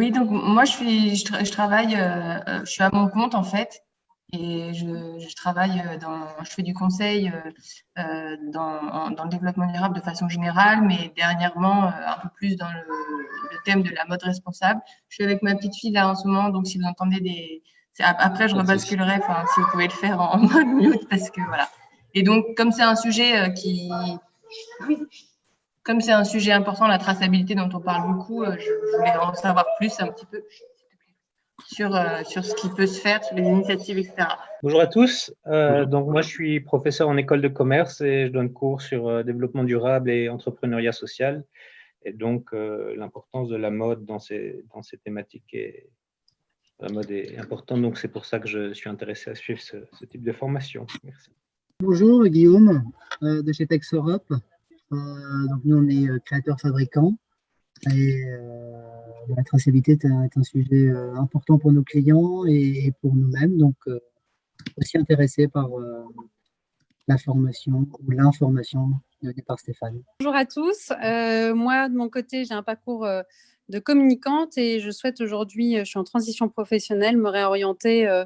Oui, donc moi je travaille, je suis à mon compte en fait, et je travaille je fais du conseil dans le développement durable de façon générale, mais dernièrement un peu plus dans le thème de la mode responsable. Je suis avec ma petite fille là en ce moment, donc si vous entendez après je Pas de souci. rebasculerai, enfin si vous pouvez le faire en mode mute parce que voilà. Et donc comme c'est un sujet comme c'est un sujet important, la traçabilité dont on parle beaucoup, je voulais en savoir plus un petit peu sur ce qui peut se faire, sur les initiatives, etc. Bonjour à tous. Bonjour. Donc moi, je suis professeur en école de commerce et je donne cours sur développement durable et entrepreneuriat social. Et donc, l'importance de la mode dans ces thématiques la mode est importante. Donc, c'est pour ça que je suis intéressé à suivre ce type de formation. Merci. Bonjour Guillaume de chez Tex Europe. Donc nous on est créateurs-fabricants et la traçabilité est un sujet important pour nos clients et pour nous-mêmes. Donc aussi intéressé par la formation ou l'information donnée par Stéphane. Bonjour à tous. Moi, de mon côté, j'ai un parcours de communicante et je souhaite aujourd'hui, je suis en transition professionnelle, me réorienter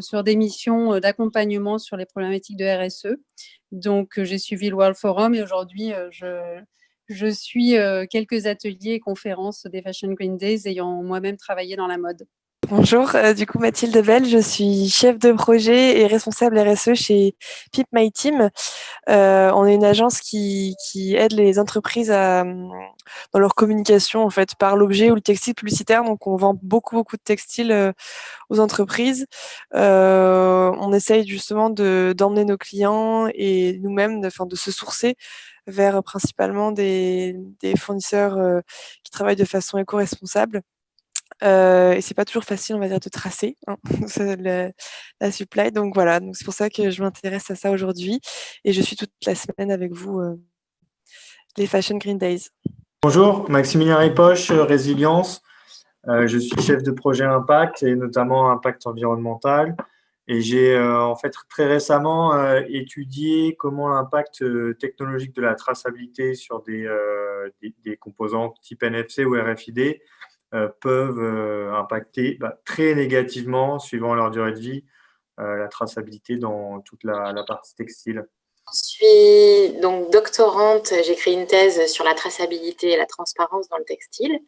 sur des missions d'accompagnement sur les problématiques de RSE. Donc, j'ai suivi le World Forum et aujourd'hui, je suis quelques ateliers et conférences des Fashion Green Days ayant moi-même travaillé dans la mode. Bonjour, du coup Mathilde Bell, je suis chef de projet et responsable RSE chez Pip My Team. On est une agence qui aide les entreprises dans leur communication en fait par l'objet ou le textile publicitaire. Donc on vend beaucoup de textiles aux entreprises. On essaye justement d'emmener nos clients et nous-mêmes de se sourcer vers principalement des fournisseurs qui travaillent de façon éco-responsable. Et c'est pas toujours facile, on va dire, de tracer la supply. Donc voilà, donc c'est pour ça que je m'intéresse à ça aujourd'hui. Et je suis toute la semaine avec vous, les Fashion Green Days. Bonjour, Maximilien Ripoche, Résilience. Je suis chef de projet Impact et notamment Impact environnemental. Et j'ai en fait très récemment étudié comment l'impact technologique de la traçabilité sur des composants type NFC ou RFID peuvent impacter très négativement, suivant leur durée de vie, la traçabilité dans toute la partie textile. Je suis donc doctorante, j'ai écrit une thèse sur la traçabilité et la transparence dans le textile.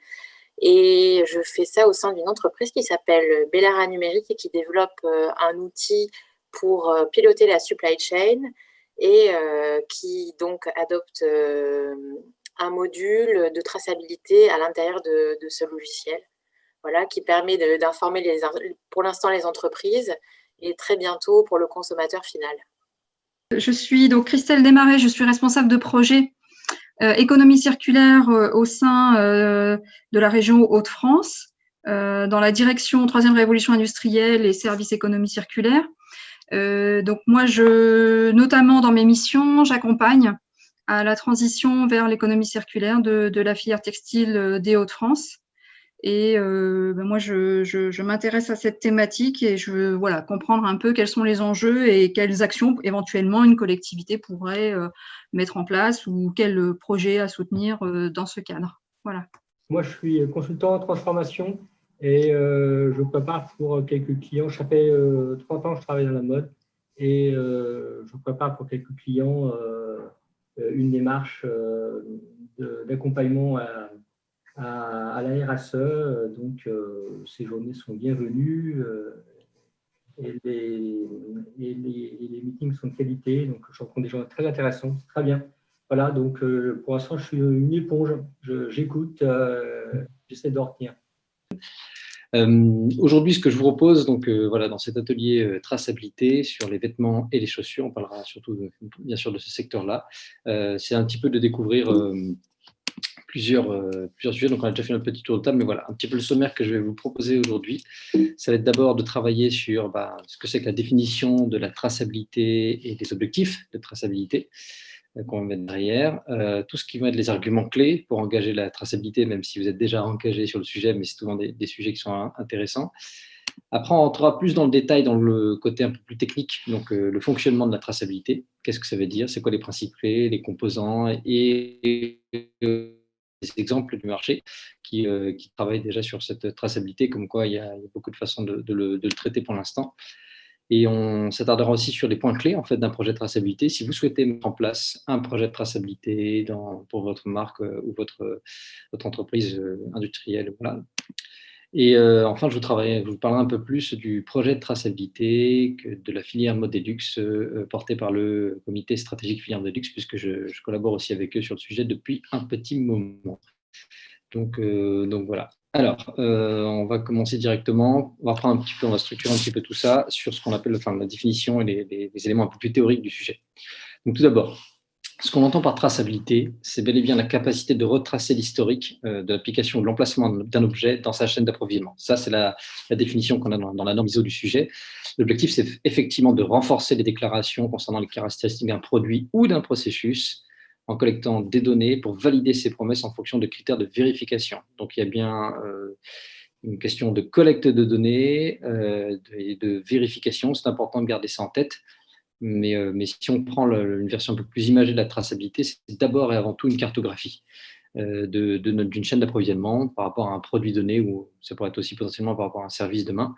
Et je fais ça au sein d'une entreprise qui s'appelle Bellara Numérique et qui développe un outil pour piloter la supply chain et qui donc adopte un module de traçabilité à l'intérieur de ce logiciel, voilà, qui permet d'informer pour l'instant les entreprises et très bientôt pour le consommateur final. Je suis donc Christelle Desmarais, je suis responsable de projet économie circulaire au sein de la région Hauts-de-France, dans la direction 3e révolution industrielle et services économie circulaire. Donc moi, notamment dans mes missions, j'accompagne à la transition vers l'économie circulaire de la filière textile des Hauts-de-France. Et moi, je m'intéresse à cette thématique et je veux comprendre un peu quels sont les enjeux et quelles actions éventuellement une collectivité pourrait mettre en place ou quel projet à soutenir dans ce cadre. Voilà. Moi, je suis consultant en transformation et je prépare pour quelques clients. Ça fait 30 ans que je travaille dans la mode et je prépare pour quelques clients une démarche d'accompagnement à la RSE, donc ces journées sont bienvenues et les meetings sont de qualité, donc je rencontre des gens très intéressants, c'est très bien. Voilà, donc pour l'instant je suis une éponge, j'écoute, j'essaie de retenir. Aujourd'hui, ce que je vous propose, donc voilà, dans cet atelier traçabilité sur les vêtements et les chaussures, on parlera surtout bien sûr de ce secteur-là, c'est un petit peu de découvrir plusieurs sujets. Donc on a déjà fait un petit tour de table, mais voilà, un petit peu le sommaire que je vais vous proposer aujourd'hui. Ça va être d'abord de travailler sur ce que c'est que la définition de la traçabilité et des objectifs de traçabilité qu'on va mettre derrière, tout ce qui va être les arguments clés pour engager la traçabilité, même si vous êtes déjà engagé sur le sujet, mais c'est souvent des sujets qui sont intéressants. Après, on entrera plus dans le détail, dans le côté un peu plus technique, donc le fonctionnement de la traçabilité. Qu'est-ce que ça veut dire? C'est quoi les principes clés, les composants et exemples du marché qui travaillent déjà sur cette traçabilité, comme quoi il y a beaucoup de façons de le traiter pour l'instant. Et on s'attardera aussi sur les points clés en fait, d'un projet de traçabilité. Si vous souhaitez mettre en place un projet de traçabilité pour votre marque ou votre entreprise industrielle, voilà. Et enfin, je vous parlerai un peu plus du projet de traçabilité de la filière Modelux porté par le comité stratégique filière Modelux, puisque je collabore aussi avec eux sur le sujet depuis un petit moment. Donc voilà. Alors, on va commencer directement. On va structurer un petit peu tout ça sur ce qu'on appelle la définition et les éléments un peu plus théoriques du sujet. Donc tout d'abord, ce qu'on entend par traçabilité, c'est bel et bien la capacité de retracer l'historique de l'application ou de l'emplacement d'un objet dans sa chaîne d'approvisionnement. Ça, c'est la définition qu'on a dans la norme ISO du sujet. L'objectif, c'est effectivement de renforcer les déclarations concernant les caractéristiques d'un produit ou d'un processus en collectant des données pour valider ces promesses en fonction de critères de vérification. Donc, il y a bien une question de collecte de données et de vérification. C'est important de garder ça en tête. Mais si on prend une version un peu plus imagée de la traçabilité, c'est d'abord et avant tout une cartographie d'une chaîne d'approvisionnement par rapport à un produit donné, ou ça pourrait être aussi potentiellement par rapport à un service demain.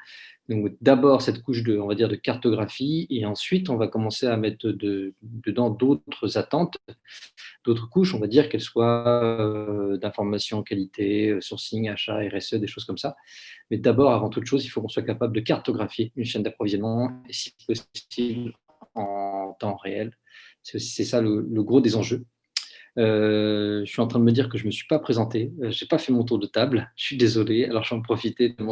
Donc d'abord cette couche on va dire, de cartographie, et ensuite on va commencer à mettre dedans d'autres attentes, d'autres couches, on va dire, qu'elles soient d'information, qualité, sourcing, achat, RSE, des choses comme ça. Mais d'abord, avant toute chose, il faut qu'on soit capable de cartographier une chaîne d'approvisionnement, et si possible en temps réel. C'est ça le gros des enjeux. Je suis en train de me dire que je ne me suis pas présenté. Je n'ai pas fait mon tour de table. Je suis désolé. Alors, je vais en profiter tellement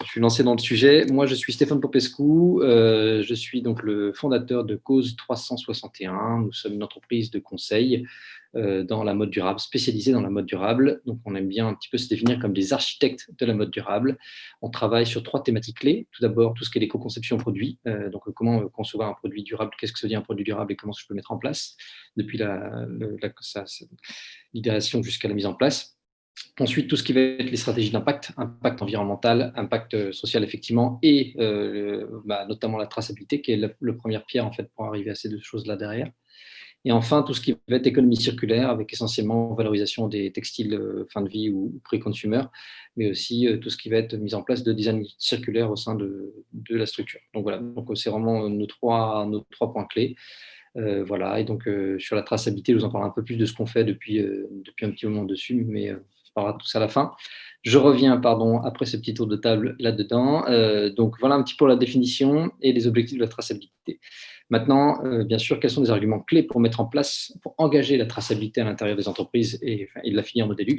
je suis lancé dans le sujet. Moi, je suis Stéphane Popescu. Je suis donc le fondateur de Cause 361. Nous sommes une entreprise de conseil dans la mode durable, spécialisée dans la mode durable. Donc, on aime bien un petit peu se définir comme des architectes de la mode durable. On travaille sur 3 thématiques clés. Tout d'abord, tout ce qui est l'éco-conception produit. Donc, comment concevoir un produit durable, qu'est-ce que ça veut dire un produit durable et comment je peux le mettre en place depuis l'idéation jusqu'à la mise en place. Ensuite, tout ce qui va être les stratégies d'impact, impact environnemental, impact social effectivement, et notamment la traçabilité, qui est la première pierre en fait pour arriver à ces 2 choses-là derrière. Et enfin, tout ce qui va être économie circulaire, avec essentiellement valorisation des textiles fin de vie ou pré-consumer, mais aussi tout ce qui va être mise en place de design circulaire au sein de la structure. Donc voilà, c'est vraiment nos trois points clés. Voilà, et donc sur la traçabilité, je vous en parle un peu plus de ce qu'on fait depuis un petit moment dessus, mais on parlera de tout ça à la fin. Je reviens, après ce petit tour de table là-dedans. Donc voilà un petit peu la définition et les objectifs de la traçabilité. Maintenant, bien sûr, quels sont les arguments clés pour mettre en place, pour engager la traçabilité à l'intérieur des entreprises et de la filière Modelux?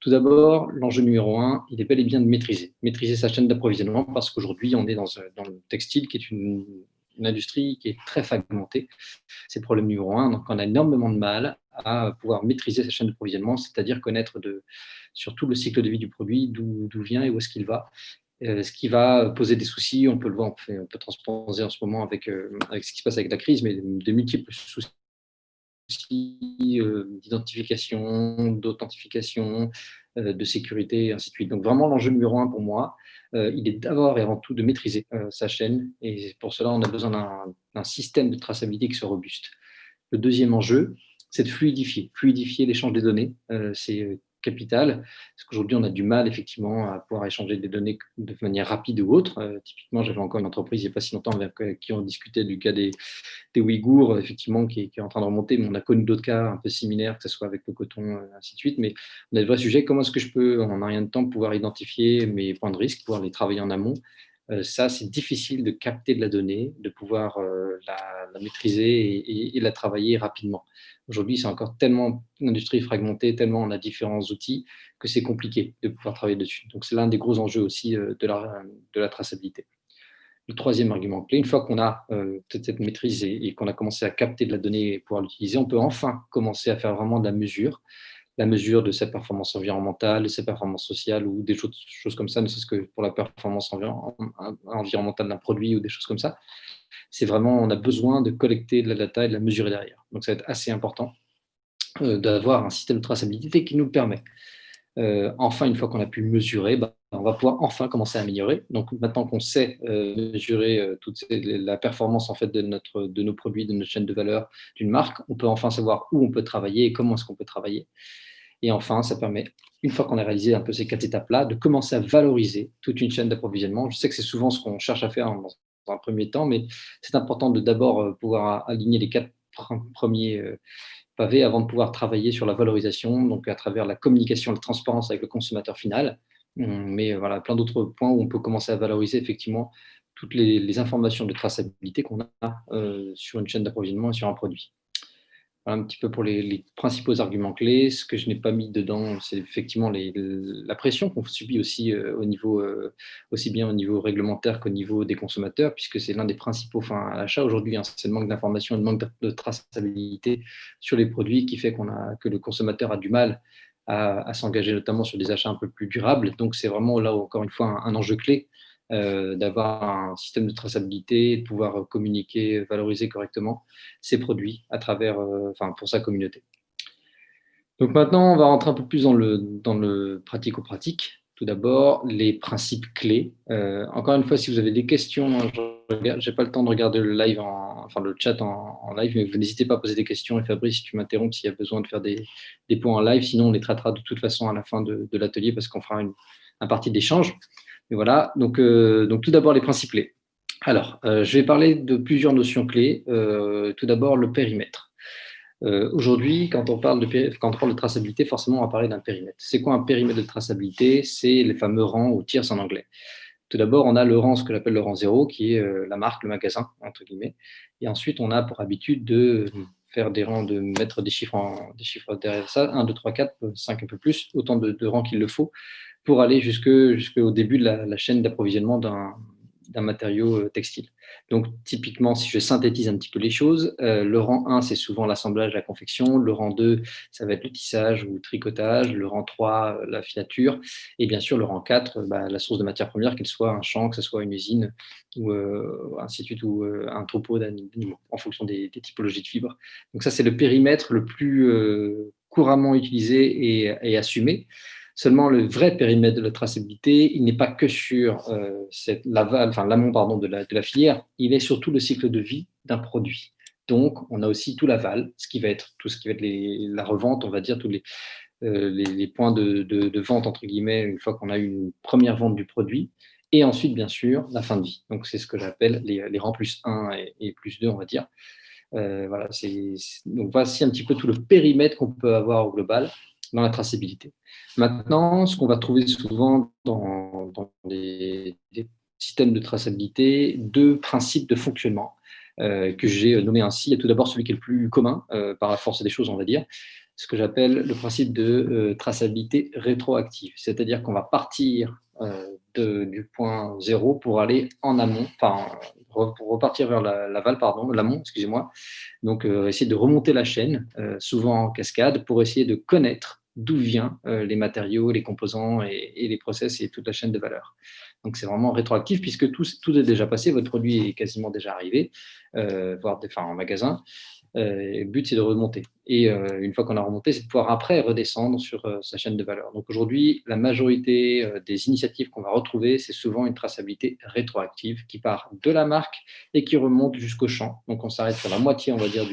Tout d'abord, l'enjeu numéro 1, il est bel et bien de maîtriser sa chaîne d'approvisionnement, parce qu'aujourd'hui, on est dans le textile, qui est une industrie qui est très fragmentée. C'est le problème numéro 1. Donc, on a énormément de mal à pouvoir maîtriser sa chaîne d'approvisionnement, c'est-à-dire connaître sur tout le cycle de vie du produit, d'où vient et où est-ce qu'il va. Ce qui va poser des soucis, on peut le voir, on peut transposer en ce moment avec ce qui se passe avec la crise, mais de multiples soucis d'identification, d'authentification, de sécurité, et ainsi de suite. Donc vraiment, l'enjeu numéro 1 pour moi, il est d'abord et avant tout de maîtriser sa chaîne, et pour cela, on a besoin d'un système de traçabilité qui soit robuste. Le deuxième enjeu, c'est de fluidifier l'échange des données. C'est capital, parce qu'aujourd'hui, on a du mal effectivement à pouvoir échanger des données de manière rapide ou autre. Typiquement, j'avais encore une entreprise il n'y a pas si longtemps avec qui on discutait du cas des Ouïghours, effectivement, qui est en train de remonter, mais on a connu d'autres cas un peu similaires, que ce soit avec le coton, ainsi de suite. Mais on a le vrai sujet, comment est-ce que je peux, en un rien de temps, pouvoir identifier mes points de risque, pouvoir les travailler en amont? Ça, c'est difficile de capter de la donnée, de pouvoir la maîtriser et la travailler rapidement. Aujourd'hui, c'est encore tellement une industrie fragmentée, tellement on a différents outils, que c'est compliqué de pouvoir travailler dessus. Donc, c'est l'un des gros enjeux aussi de la traçabilité. Le troisième argument clé, une fois qu'on a cette maîtrise et qu'on a commencé à capter de la donnée et pouvoir l'utiliser, on peut enfin commencer à faire vraiment de la mesure de sa performance environnementale, de sa performance sociale ou des choses comme ça, ne serait-ce que pour la performance environnementale d'un produit ou des choses comme ça. C'est vraiment, on a besoin de collecter de la data et de la mesurer derrière. Donc, ça va être assez important d'avoir un système de traçabilité qui nous le permet. Enfin, une fois qu'on a pu mesurer, on va pouvoir enfin commencer à améliorer. Donc, maintenant qu'on sait mesurer la performance en fait, de nos produits, de notre chaîne de valeur, d'une marque, on peut enfin savoir où on peut travailler et comment est-ce qu'on peut travailler. Et enfin, ça permet, une fois qu'on a réalisé un peu ces 4 étapes-là, de commencer à valoriser toute une chaîne d'approvisionnement. Je sais que c'est souvent ce qu'on cherche à faire dans un premier temps, mais c'est important de d'abord pouvoir aligner les 4 premiers pavés avant de pouvoir travailler sur la valorisation, donc à travers la communication, la transparence avec le consommateur final. Mais voilà, plein d'autres points où on peut commencer à valoriser effectivement toutes les informations de traçabilité qu'on a sur une chaîne d'approvisionnement et sur un produit. Voilà un petit peu pour les principaux arguments clés. Ce que je n'ai pas mis dedans, c'est effectivement la pression qu'on subit aussi aussi bien au niveau réglementaire qu'au niveau des consommateurs, puisque c'est l'un des principaux freins à l'achat aujourd'hui. C'est le manque d'information et le manque de traçabilité sur les produits qui fait que le consommateur a du mal à s'engager notamment sur des achats un peu plus durables. Donc c'est vraiment là, encore une fois, un enjeu clé d'avoir un système de traçabilité, de pouvoir communiquer, valoriser correctement ses produits à travers, pour sa communauté. Donc maintenant, on va rentrer un peu plus dans le pratico-pratique. Tout d'abord, les principes clés. Encore une fois, si vous avez des questions, je n'ai pas le temps de regarder le live, le chat en live, mais vous n'hésitez pas à poser des questions. Et Fabrice, tu m'interromps s'il y a besoin de faire des points en live. Sinon, on les traitera de toute façon à la fin de l'atelier parce qu'on fera un partie d'échange. Et voilà, donc tout d'abord les principes clés. Alors, je vais parler de plusieurs notions clés. Tout d'abord, le périmètre. Aujourd'hui, quand on parle de traçabilité, forcément, on va parler d'un périmètre. C'est quoi un périmètre de traçabilité? C'est les fameux rangs ou tiers en anglais. Tout d'abord, on a le rang, ce que j'appelle le rang 0, qui est la marque, le magasin, entre guillemets. Et ensuite, on a pour habitude de faire des rangs, de mettre des chiffres derrière ça, 1, 2, 3, 4, 5, un peu plus, autant de rangs qu'il le faut, pour aller jusqu'au début de la chaîne d'approvisionnement d'un matériau textile. Donc, typiquement, si je synthétise un petit peu les choses, le rang 1, c'est souvent l'assemblage, la confection. Le rang 2, ça va être le tissage ou le tricotage. Le rang 3, la filature. Et bien sûr, le rang 4, la source de matière première, qu'elle soit un champ, que ce soit une usine, ou ainsi de suite, ou un troupeau d'animaux, en fonction des typologies de fibres. Donc ça, c'est le périmètre le plus couramment utilisé et assumé. Seulement, le vrai périmètre de la traçabilité, il n'est pas que sur l'amont de la filière, il est surtout le cycle de vie d'un produit. Donc, on a aussi tout l'aval, tout ce qui va être la revente, on va dire, tous les points de vente, entre guillemets, une fois qu'on a eu une première vente du produit. Et ensuite, bien sûr, la fin de vie. Donc, c'est ce que j'appelle les rangs plus 1 et plus 2, on va dire. Donc, voici un petit peu tout le périmètre qu'on peut avoir au global dans la traçabilité. Maintenant, ce qu'on va trouver souvent dans des systèmes de traçabilité, 2 principes de fonctionnement que j'ai nommés ainsi. Il y a tout d'abord celui qui est le plus commun, par la force des choses, on va dire, ce que j'appelle le principe de traçabilité rétroactive. C'est-à-dire qu'on va partir du point 0 pour aller en amont, pour repartir vers l'amont, excusez-moi. Donc, essayer de remonter la chaîne, souvent en cascade, pour essayer de connaître d'où viennent les matériaux, les composants et les process et toute la chaîne de valeur. Donc, c'est vraiment rétroactif puisque tout est déjà passé, votre produit est quasiment déjà arrivé, voire en magasin. Le but, c'est de remonter. Et une fois qu'on a remonté, c'est de pouvoir après redescendre sur sa chaîne de valeur. Donc aujourd'hui, la majorité des initiatives qu'on va retrouver, c'est souvent une traçabilité rétroactive qui part de la marque et qui remonte jusqu'au champ. Donc on s'arrête sur la moitié, on va dire,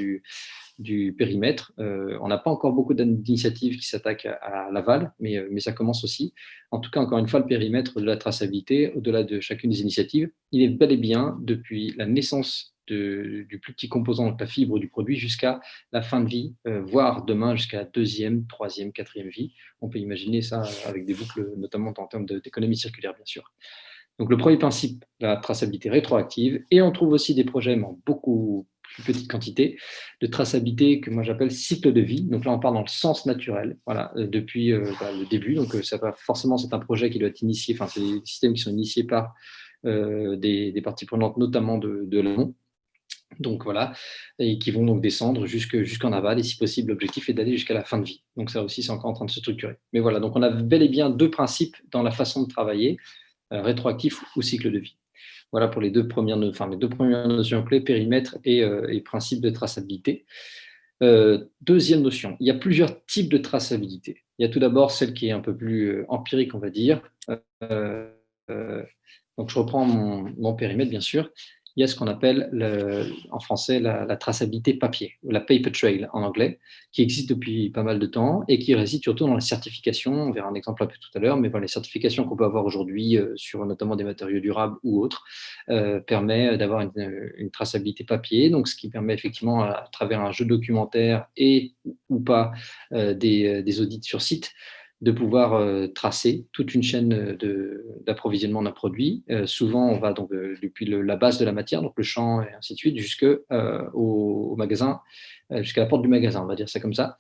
du périmètre. On n'a pas encore beaucoup d'initiatives qui s'attaquent à l'aval, mais ça commence aussi. En tout cas, encore une fois, le périmètre de la traçabilité, au-delà de chacune des initiatives, il est bel et bien depuis la naissance du plus petit composant, donc la fibre du produit, jusqu'à la fin de vie, voire demain jusqu'à la 2e, 3e, 4e vie. On peut imaginer ça avec des boucles, notamment en termes d'économie circulaire, bien sûr. Donc le premier principe, la traçabilité rétroactive, et on trouve aussi des projets en beaucoup plus petite quantité de traçabilité que moi j'appelle cycle de vie. Donc là, on part dans le sens naturel, voilà, depuis le début. Donc ça va forcément, c'est un projet qui doit être initié, c'est des systèmes qui sont initiés par des parties prenantes, notamment de l'amont. Donc voilà, et qui vont donc descendre jusqu'en aval, et si possible, l'objectif est d'aller jusqu'à la fin de vie. Donc ça aussi, c'est encore en train de se structurer. Mais voilà, donc on a bel et bien 2 principes dans la façon de travailler, rétroactif ou cycle de vie. Voilà pour les deux premières notions clés, périmètre et principe de traçabilité. Deuxième notion, il y a plusieurs types de traçabilité. Il y a tout d'abord celle qui est un peu plus empirique, on va dire. Donc je reprends mon périmètre, bien sûr. il y a ce qu'on appelle en français la traçabilité papier, ou la paper trail en anglais, qui existe depuis pas mal de temps et qui réside surtout dans la certification. On verra un exemple un peu tout à l'heure, mais voilà, les certifications qu'on peut avoir aujourd'hui sur notamment des matériaux durables ou autres permet d'avoir une traçabilité papier, donc ce qui permet effectivement à travers un jeu documentaire et ou pas des audits sur site, de pouvoir tracer toute une chaîne d'approvisionnement d'un produit. Souvent, on va donc depuis la base de la matière, donc le champ et ainsi de suite, jusqu'au magasin, jusqu'à la porte du magasin, on va dire ça comme ça.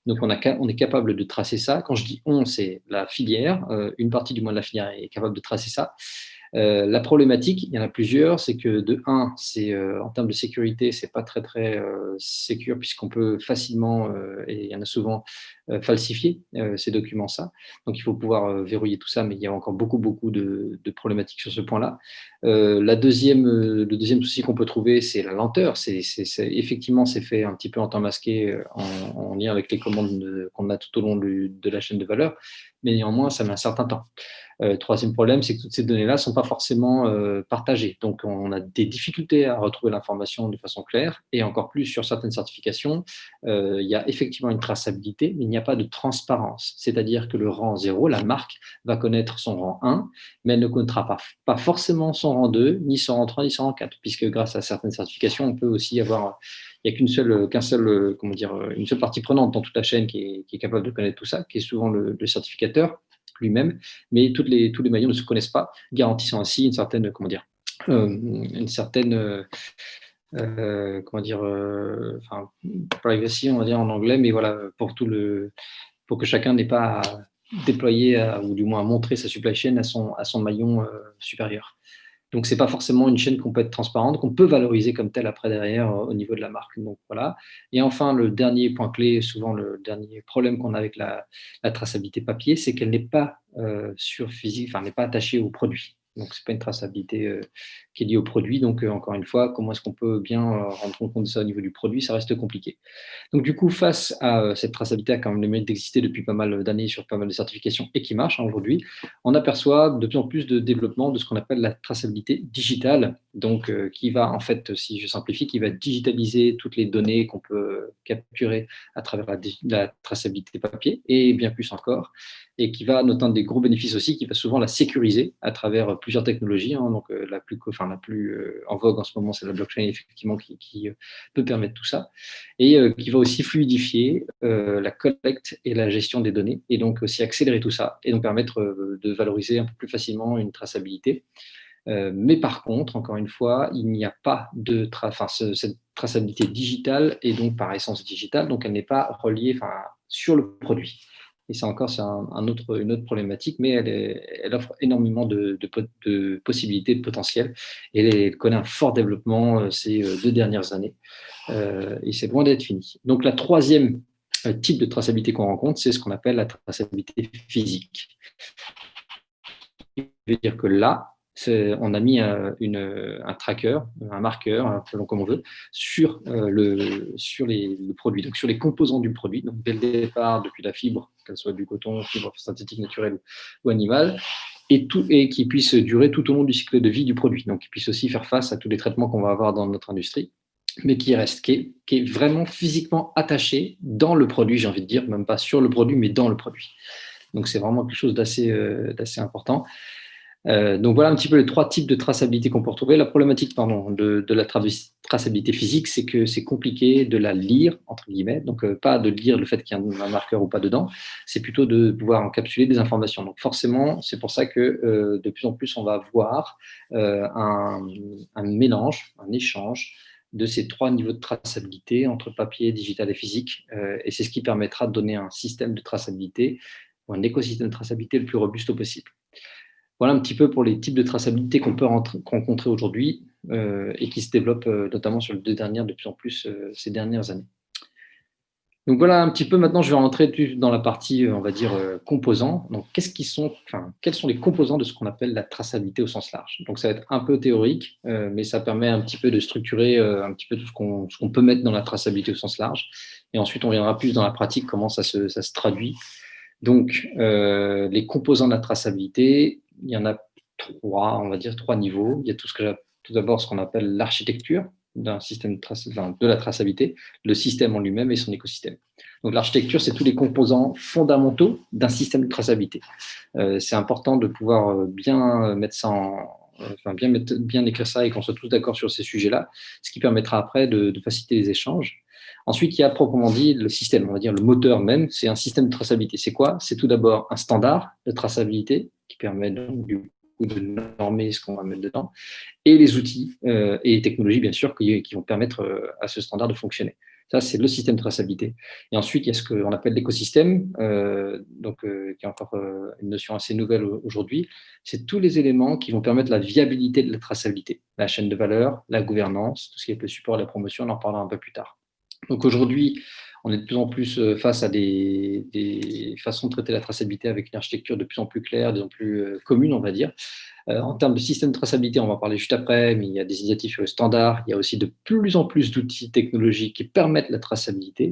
Donc, on est capable de tracer ça. Quand je dis on, c'est la filière. Une partie du moins de la filière est capable de tracer ça. La problématique, il y en a plusieurs, c'est que de un, en termes de sécurité, c'est pas très sécure puisqu'on peut facilement, et il y en a souvent, falsifier ces documents-là. Donc il faut pouvoir verrouiller tout ça, mais il y a encore beaucoup de problématiques sur ce point-là. Le deuxième souci qu'on peut trouver, c'est la lenteur. Effectivement, c'est fait un petit peu en temps masqué en lien avec les commandes qu'on a tout au long de la chaîne de valeur, mais néanmoins, ça met un certain temps. Troisième problème, c'est que toutes ces données-là ne sont pas forcément partagées. Donc, on a des difficultés à retrouver l'information de façon claire et encore plus sur certaines certifications. Il y a effectivement une traçabilité, mais il n'y a pas de transparence. C'est-à-dire que le rang 0, la marque, va connaître son rang 1, mais elle ne connaîtra pas forcément son rang 2, ni son rang 3, ni son rang 4, puisque grâce à certaines certifications, on peut aussi avoir... Il n'y a une seule partie prenante dans toute la chaîne qui est capable de connaître tout ça, qui est souvent le certificateur lui-même, mais tous les maillons ne se connaissent pas, garantissant ainsi une certaine, privacy, on va dire en anglais, mais voilà, pour que chacun n'ait pas à déployer ou du moins à montrer sa supply chain à son maillon supérieur. Donc, ce n'est pas forcément une chaîne qu'on peut être transparente, qu'on peut valoriser comme telle après derrière au niveau de la marque. Donc, voilà. Et enfin, le dernier point clé, souvent le dernier problème qu'on a avec la traçabilité papier, c'est qu'elle n'est pas n'est pas attachée au produit. Donc, ce n'est pas une traçabilité qui est liée au produit. Donc, encore une fois, comment est-ce qu'on peut bien rendre compte de ça au niveau du produit? Ça reste compliqué. Donc, du coup, face à cette traçabilité qui a quand même le mérite d'exister depuis pas mal d'années sur pas mal de certifications et qui marche aujourd'hui, on aperçoit de plus en plus de développement de ce qu'on appelle la traçabilité digitale, donc qui va, en fait, si je simplifie, qui va digitaliser toutes les données qu'on peut capturer à travers la traçabilité papier et bien plus encore, et qui va notamment des gros bénéfices aussi, qui va souvent la sécuriser à travers plusieurs technologies. Donc, la plus en vogue en ce moment, c'est la blockchain, effectivement, qui peut permettre tout ça, et qui va aussi fluidifier la collecte et la gestion des données, et donc aussi accélérer tout ça, et donc permettre de valoriser un peu plus facilement une traçabilité. Mais par contre, encore une fois, il n'y a pas de cette traçabilité digitale est donc par essence digitale, donc elle n'est pas reliée sur le produit. Et ça encore, c'est une autre problématique, mais elle offre énormément de possibilités, de potentiel. Et elle connaît un fort développement ces 2 dernières années. Et c'est loin d'être fini. Donc, la troisième type de traçabilité qu'on rencontre, c'est ce qu'on appelle la traçabilité physique. Ça veut dire que là, on a mis un tracker, un marqueur, appelons comme on veut, sur le produit, donc sur les composants du produit, donc dès le départ, depuis la fibre, qu'elle soit du coton, fibre synthétique naturelle ou animale, et qui puisse durer tout au long du cycle de vie du produit, donc qui puisse aussi faire face à tous les traitements qu'on va avoir dans notre industrie, mais qui est vraiment physiquement attaché dans le produit, j'ai envie de dire, même pas sur le produit, mais dans le produit. Donc c'est vraiment quelque chose d'assez important. Donc voilà un petit peu les 3 types de traçabilité qu'on peut retrouver. La problématique de la traçabilité physique, c'est que c'est compliqué de la lire, entre guillemets, donc pas de lire le fait qu'il y a un marqueur ou pas dedans, c'est plutôt de pouvoir encapsuler des informations. Donc forcément, c'est pour ça que de plus en plus, on va voir un mélange, un échange de ces 3 niveaux de traçabilité entre papier, digital et physique, et c'est ce qui permettra de donner un système de traçabilité ou un écosystème de traçabilité le plus robuste possible. Voilà un petit peu pour les types de traçabilité qu'on peut rencontrer aujourd'hui et qui se développent notamment sur les 2 dernières de plus en plus ces dernières années. Donc voilà un petit peu, maintenant je vais rentrer dans la partie, on va dire, composants. Donc quels sont les composants de ce qu'on appelle la traçabilité au sens large? Donc ça va être un peu théorique, mais ça permet un petit peu de structurer un petit peu tout ce qu'on peut mettre dans la traçabilité au sens large. Et ensuite on viendra plus dans la pratique, comment ça se traduit. Donc les composants de la traçabilité, il y en a 3, on va dire 3 niveaux. Il y a tout ce tout d'abord ce qu'on appelle l'architecture d'un système de la traçabilité, le système en lui-même et son écosystème. Donc l'architecture, c'est tous les composants fondamentaux d'un système de traçabilité. C'est important de pouvoir bien mettre ça bien écrire ça et qu'on soit tous d'accord sur ces sujets-là, ce qui permettra après de faciliter les échanges. Ensuite, il y a proprement dit le système, on va dire le moteur même, c'est un système de traçabilité. C'est quoi? C'est tout d'abord un standard de traçabilité qui permet donc, du coup de normer ce qu'on va mettre dedans, et les outils et les technologies, bien sûr, qui vont permettre à ce standard de fonctionner. Ça, c'est le système de traçabilité. Et ensuite, il y a ce qu'on appelle l'écosystème, qui est encore une notion assez nouvelle aujourd'hui. C'est tous les éléments qui vont permettre la viabilité de la traçabilité. La chaîne de valeur, la gouvernance, tout ce qui est le support et la promotion, on en parlera un peu plus tard. Donc aujourd'hui, on est de plus en plus face à des façons de traiter la traçabilité avec une architecture de plus en plus claire, de plus en plus commune, on va dire. En termes de système de traçabilité, on va en parler juste après, mais il y a des initiatives sur le standard. Il y a aussi de plus en plus d'outils technologiques qui permettent la traçabilité.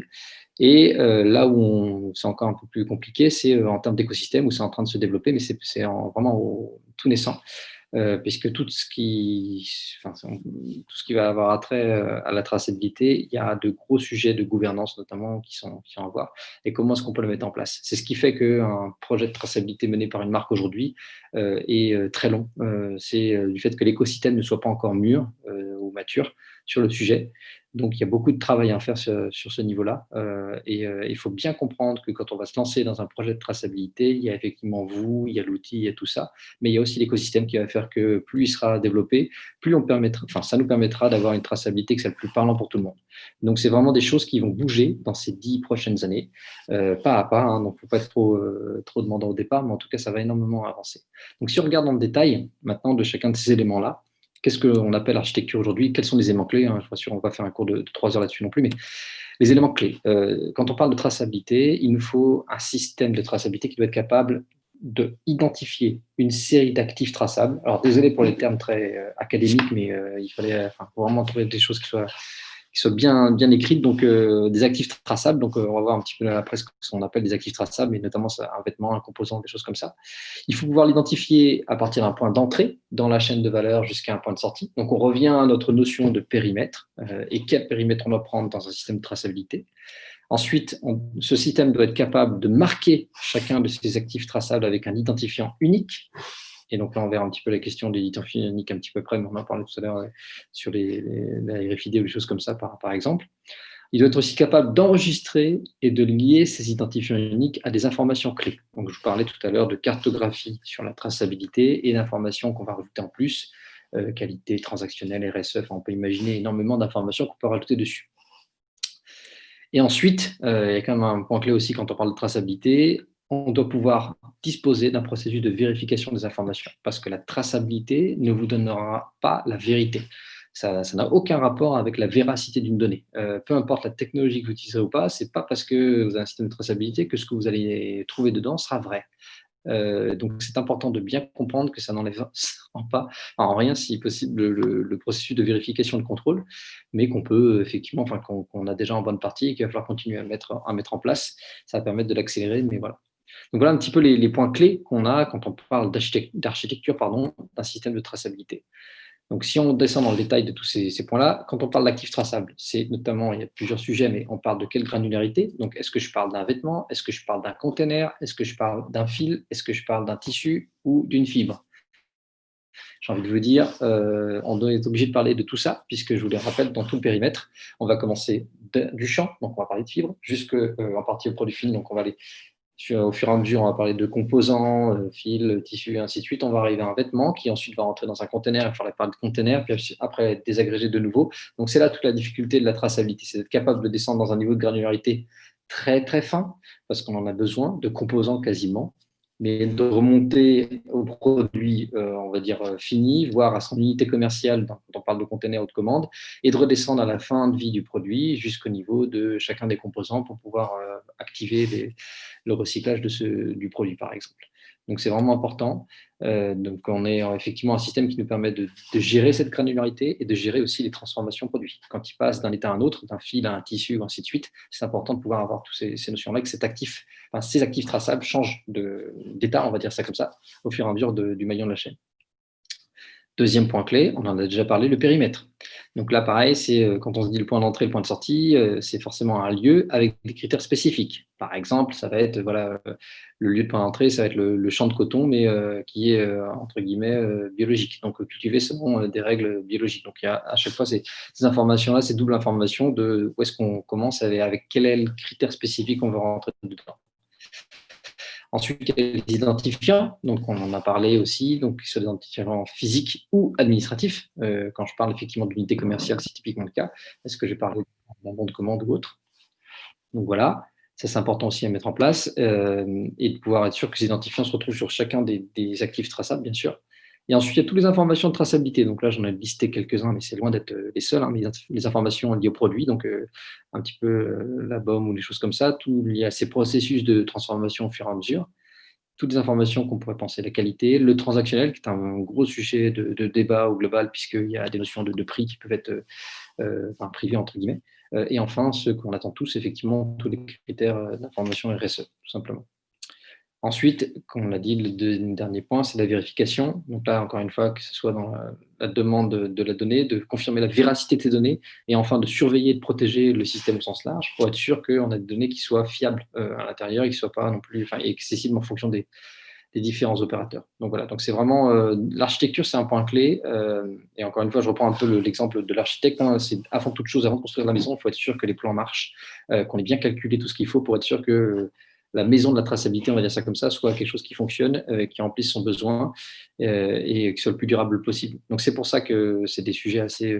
Et là où c'est encore un peu plus compliqué, c'est en termes d'écosystème où c'est en train de se développer, mais c'est vraiment tout naissant. Puisque tout ce qui va avoir attrait à la traçabilité, il y a de gros sujets de gouvernance notamment qui sont à voir. Et comment est-ce qu'on peut le mettre en place? C'est ce qui fait qu'un projet de traçabilité mené par une marque aujourd'hui est très long. C'est du fait que l'écosystème ne soit pas encore mûr ou mature sur le sujet. Donc, il y a beaucoup de travail à faire sur ce niveau-là. Il faut bien comprendre que quand on va se lancer dans un projet de traçabilité, il y a effectivement vous, il y a l'outil, il y a tout ça, mais il y a aussi l'écosystème qui va faire que plus il sera développé, ça nous permettra d'avoir une traçabilité qui soit le plus parlant pour tout le monde. Donc, c'est vraiment des choses qui vont bouger dans ces 10 prochaines années, pas à pas. Hein, donc, il ne faut pas être trop demandant au départ, mais en tout cas, ça va énormément avancer. Donc, si on regarde dans le détail maintenant de chacun de ces éléments-là, qu'est-ce qu'on appelle architecture aujourd'hui? Quels sont les éléments clés? Je ne suis pas sûr qu'on va faire un cours de 3 heures là-dessus non plus, mais les éléments clés. Quand on parle de traçabilité, il nous faut un système de traçabilité qui doit être capable d'identifier une série d'actifs traçables. Alors, désolé pour les termes très académiques, mais il fallait vraiment trouver des choses qui soient bien écrites. Donc, des actifs traçables. Donc, on va voir un petit peu après ce qu'on appelle des actifs traçables, mais notamment un vêtement, un composant, des choses comme ça. Il faut pouvoir l'identifier à partir d'un point d'entrée dans la chaîne de valeur jusqu'à un point de sortie. Donc, on revient à notre notion de périmètre et quel périmètre on doit prendre dans un système de traçabilité. Ensuite, ce système doit être capable de marquer chacun de ces actifs traçables avec un identifiant unique. Et donc là, on verra un petit peu la question des identifiants uniques un petit peu près, mais on en parlait tout à l'heure sur la RFID ou des choses comme ça, par exemple. Il doit être aussi capable d'enregistrer et de lier ces identifiants uniques à des informations clés. Donc, je vous parlais tout à l'heure de cartographie sur la traçabilité et d'informations qu'on va rajouter en plus, qualité transactionnelle, RSE, on peut imaginer énormément d'informations qu'on peut rajouter dessus. Et ensuite, il y a quand même un point clé aussi quand on parle de traçabilité, on doit pouvoir disposer d'un processus de vérification des informations parce que la traçabilité ne vous donnera pas la vérité. Ça n'a aucun rapport avec la véracité d'une donnée. Peu importe la technologie que vous utilisez ou pas, ce n'est pas parce que vous avez un système de traçabilité que ce que vous allez trouver dedans sera vrai. Donc, c'est important de bien comprendre que ça n'enlève pas, en rien, si possible, le processus de vérification de contrôle, mais qu'on peut effectivement, qu'on a déjà en bonne partie et qu'il va falloir continuer à mettre en place. Ça va permettre de l'accélérer, mais voilà. Donc, voilà un petit peu les points clés qu'on a quand on parle d'architecture d'un système de traçabilité. Donc, si on descend dans le détail de tous ces points-là, quand on parle d'actifs traçables, c'est notamment, il y a plusieurs sujets, mais on parle de quelle granularité? Donc, est-ce que je parle d'un vêtement? Est-ce que je parle d'un container? Est-ce que je parle d'un fil? Est-ce que je parle d'un tissu ou d'une fibre? J'ai envie de vous dire, on est obligé de parler de tout ça, puisque je vous le rappelle, dans tout le périmètre, on va commencer du champ, donc on va parler de fibres, jusqu'en partie au produit fini, donc on va aller au fur et à mesure, on va parler de composants, fils, tissus, et ainsi de suite. On va arriver à un vêtement qui ensuite va rentrer dans un conteneur, il va falloir parler de conteneur, puis après être désagrégé de nouveau. Donc, c'est là toute la difficulté de la traçabilité, c'est d'être capable de descendre dans un niveau de granularité très, très fin, parce qu'on en a besoin, de composants quasiment, mais de remonter au produit, on va dire, fini, voire à son unité commerciale, quand on parle de conteneur ou de commande, et de redescendre à la fin de vie du produit jusqu'au niveau de chacun des composants pour pouvoir activer le recyclage du produit, par exemple. Donc, c'est vraiment important. Donc, on est effectivement un système qui nous permet de gérer cette granularité et de gérer aussi les transformations produits. Quand il passe d'un état à un autre, d'un fil à un tissu, ainsi de suite, c'est important de pouvoir avoir toutes ces notions-là, que ces actifs traçables changent d'état, on va dire ça comme ça, au fur et à mesure du maillon de la chaîne. Deuxième point clé, on en a déjà parlé, le périmètre. Donc là, pareil, c'est quand on se dit le point d'entrée, le point de sortie, c'est forcément un lieu avec des critères spécifiques. Par exemple, ça va être, voilà, le lieu de point d'entrée, ça va être le champ de coton, mais qui est, entre guillemets, biologique. Donc, cultivé selon des règles biologiques. Donc, il y a à chaque fois ces informations-là, ces doubles informations de où est-ce qu'on commence, avec quel est le critère spécifique qu'on veut rentrer dedans. Ensuite, il y a les identifiants, donc on en a parlé aussi, donc qui sont des identifiants physiques ou administratifs. Quand je parle effectivement d'unité commerciale, c'est typiquement le cas. Est-ce que j'ai parlé d'un bon de commande ou autre? Donc voilà, ça c'est important aussi à mettre en place et de pouvoir être sûr que ces identifiants se retrouvent sur chacun des actifs traçables, bien sûr. Et ensuite, il y a toutes les informations de traçabilité. Donc là, j'en ai listé quelques-uns, mais c'est loin d'être les seuls. Hein, mais les informations liées au produit, donc un petit peu la BOM ou des choses comme ça, tout lié à ces processus de transformation au fur et à mesure. Toutes les informations qu'on pourrait penser, la qualité, le transactionnel, qui est un gros sujet de débat au global, puisqu'il y a des notions de prix qui peuvent être privées, entre guillemets. Et enfin, ce qu'on attend tous, effectivement, tous les critères d'information RSE, tout simplement. Ensuite, comme on l'a dit, le dernier point, c'est la vérification. Donc là, encore une fois, que ce soit dans la demande de la donnée, de confirmer la véracité de ces données, et enfin de surveiller et de protéger le système au sens large pour être sûr qu'on a des données qui soient fiables à l'intérieur et qui ne soient pas non plus accessibles en fonction des différents opérateurs. Donc voilà, donc c'est vraiment l'architecture, c'est un point clé. Et encore une fois, je reprends un peu l'exemple de l'architecte. Hein, c'est avant toute chose, avant de construire la maison, il faut être sûr que les plans marchent, qu'on ait bien calculé tout ce qu'il faut pour être sûr que la maison de la traçabilité, on va dire ça comme ça, soit quelque chose qui fonctionne, qui remplisse son besoin et qui soit le plus durable possible. Donc c'est pour ça que c'est des sujets assez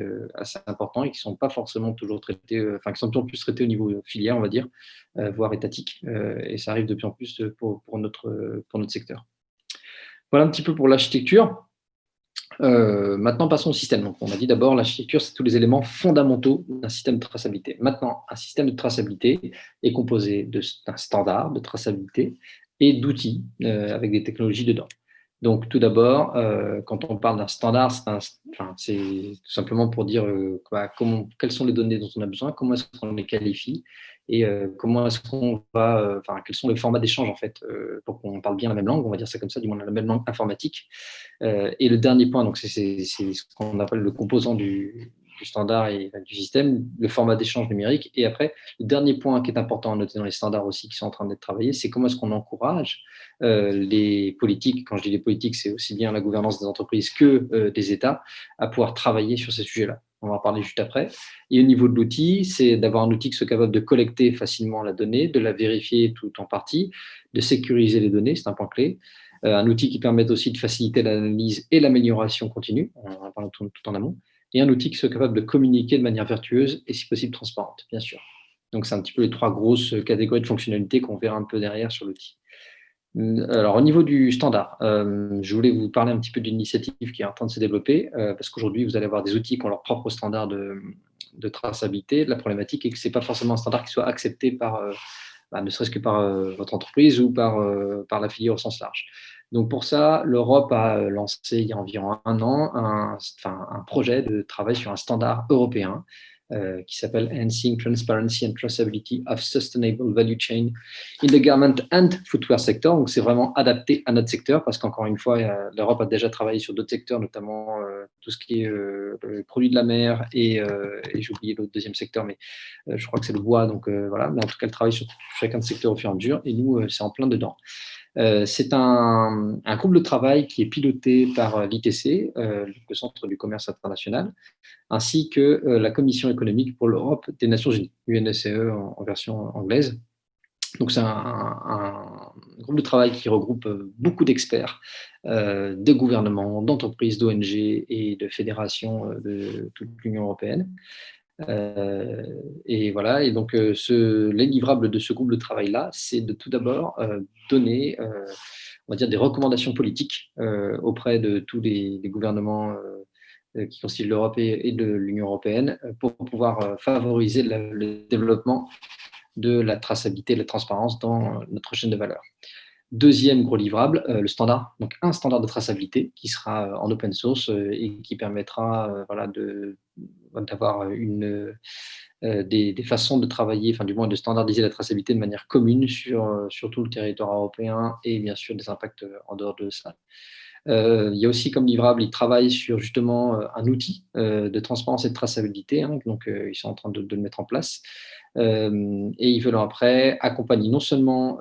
importants et qui ne sont pas forcément toujours traités, qui sont de plus en plus traités au niveau filière, on va dire, voire étatique. Et ça arrive de plus en plus pour notre secteur. Voilà un petit peu pour l'architecture. Maintenant, passons au système. Donc, on a dit d'abord, l'architecture, c'est tous les éléments fondamentaux d'un système de traçabilité. Maintenant, un système de traçabilité est composé d'un standard de traçabilité et d'outils avec des technologies dedans. Donc, tout d'abord, quand on parle d'un standard, c'est tout simplement pour dire quelles sont les données dont on a besoin, comment est-ce qu'on les qualifie et comment est-ce qu'on va, quels sont les formats d'échange en fait, pour qu'on parle bien la même langue, on va dire ça comme ça, du moins la même langue informatique. Et le dernier point, donc c'est ce qu'on appelle le composant du standard et du système, le format d'échange numérique. Et après, le dernier point qui est important à noter dans les standards aussi qui sont en train d'être travaillés, c'est comment est-ce qu'on encourage les politiques, quand je dis les politiques, c'est aussi bien la gouvernance des entreprises que des États, à pouvoir travailler sur ces sujets-là. On va en parler juste après. Et au niveau de l'outil, c'est d'avoir un outil qui soit capable de collecter facilement la donnée, de la vérifier tout en partie, de sécuriser les données, c'est un point clé. Un outil qui permet aussi de faciliter l'analyse et l'amélioration continue, on en parle tout en amont, et un outil qui soit capable de communiquer de manière vertueuse et si possible transparente, bien sûr. Donc c'est un petit peu les trois grosses catégories de fonctionnalités qu'on verra un peu derrière sur l'outil. Alors, au niveau du standard, je voulais vous parler un petit peu d'une initiative qui est en train de se développer, parce qu'aujourd'hui, vous allez avoir des outils qui ont leur propre standard de traçabilité. La problématique est que ce n'est pas forcément un standard qui soit accepté par, ne serait-ce que par votre entreprise ou par la filière au sens large. Donc, pour ça, l'Europe a lancé il y a environ un an un projet de travail sur un standard européen qui s'appelle Enhancing Transparency and Traceability of Sustainable Value Chain in the Garment and Footwear Sector. Donc, c'est vraiment adapté à notre secteur parce qu'encore une fois, l'Europe a déjà travaillé sur d'autres secteurs, notamment tout ce qui est produits de la mer et j'ai oublié l'autre deuxième secteur, mais je crois que c'est le bois. Donc, voilà. Mais en tout cas, elle travaille sur chacun des secteurs au fur et à mesure et nous, c'est en plein dedans. C'est un groupe de travail qui est piloté par l'ITC, le Centre du commerce international, ainsi que la Commission économique pour l'Europe des Nations Unies, UNSCE en version anglaise. Donc c'est un groupe de travail qui regroupe beaucoup d'experts, de gouvernements, d'entreprises, d'ONG et de fédérations de toute l'Union européenne. Et voilà, et donc les livrables de ce groupe de travail-là, c'est de tout d'abord donner, on va dire, des recommandations politiques auprès de tous les gouvernements qui constituent l'Europe et de l'Union européenne pour pouvoir favoriser le développement de la traçabilité et de la transparence dans notre chaîne de valeur. Deuxième gros livrable, le standard, donc un standard de traçabilité qui sera en open source et qui permettra d'avoir des façons de travailler, enfin du moins de standardiser la traçabilité de manière commune sur tout le territoire européen et bien sûr des impacts en dehors de ça. Il y a aussi comme livrable, ils travaillent sur justement un outil de transparence et de traçabilité, hein, donc ils sont en train de le mettre en place. Et ils veulent après accompagner non seulement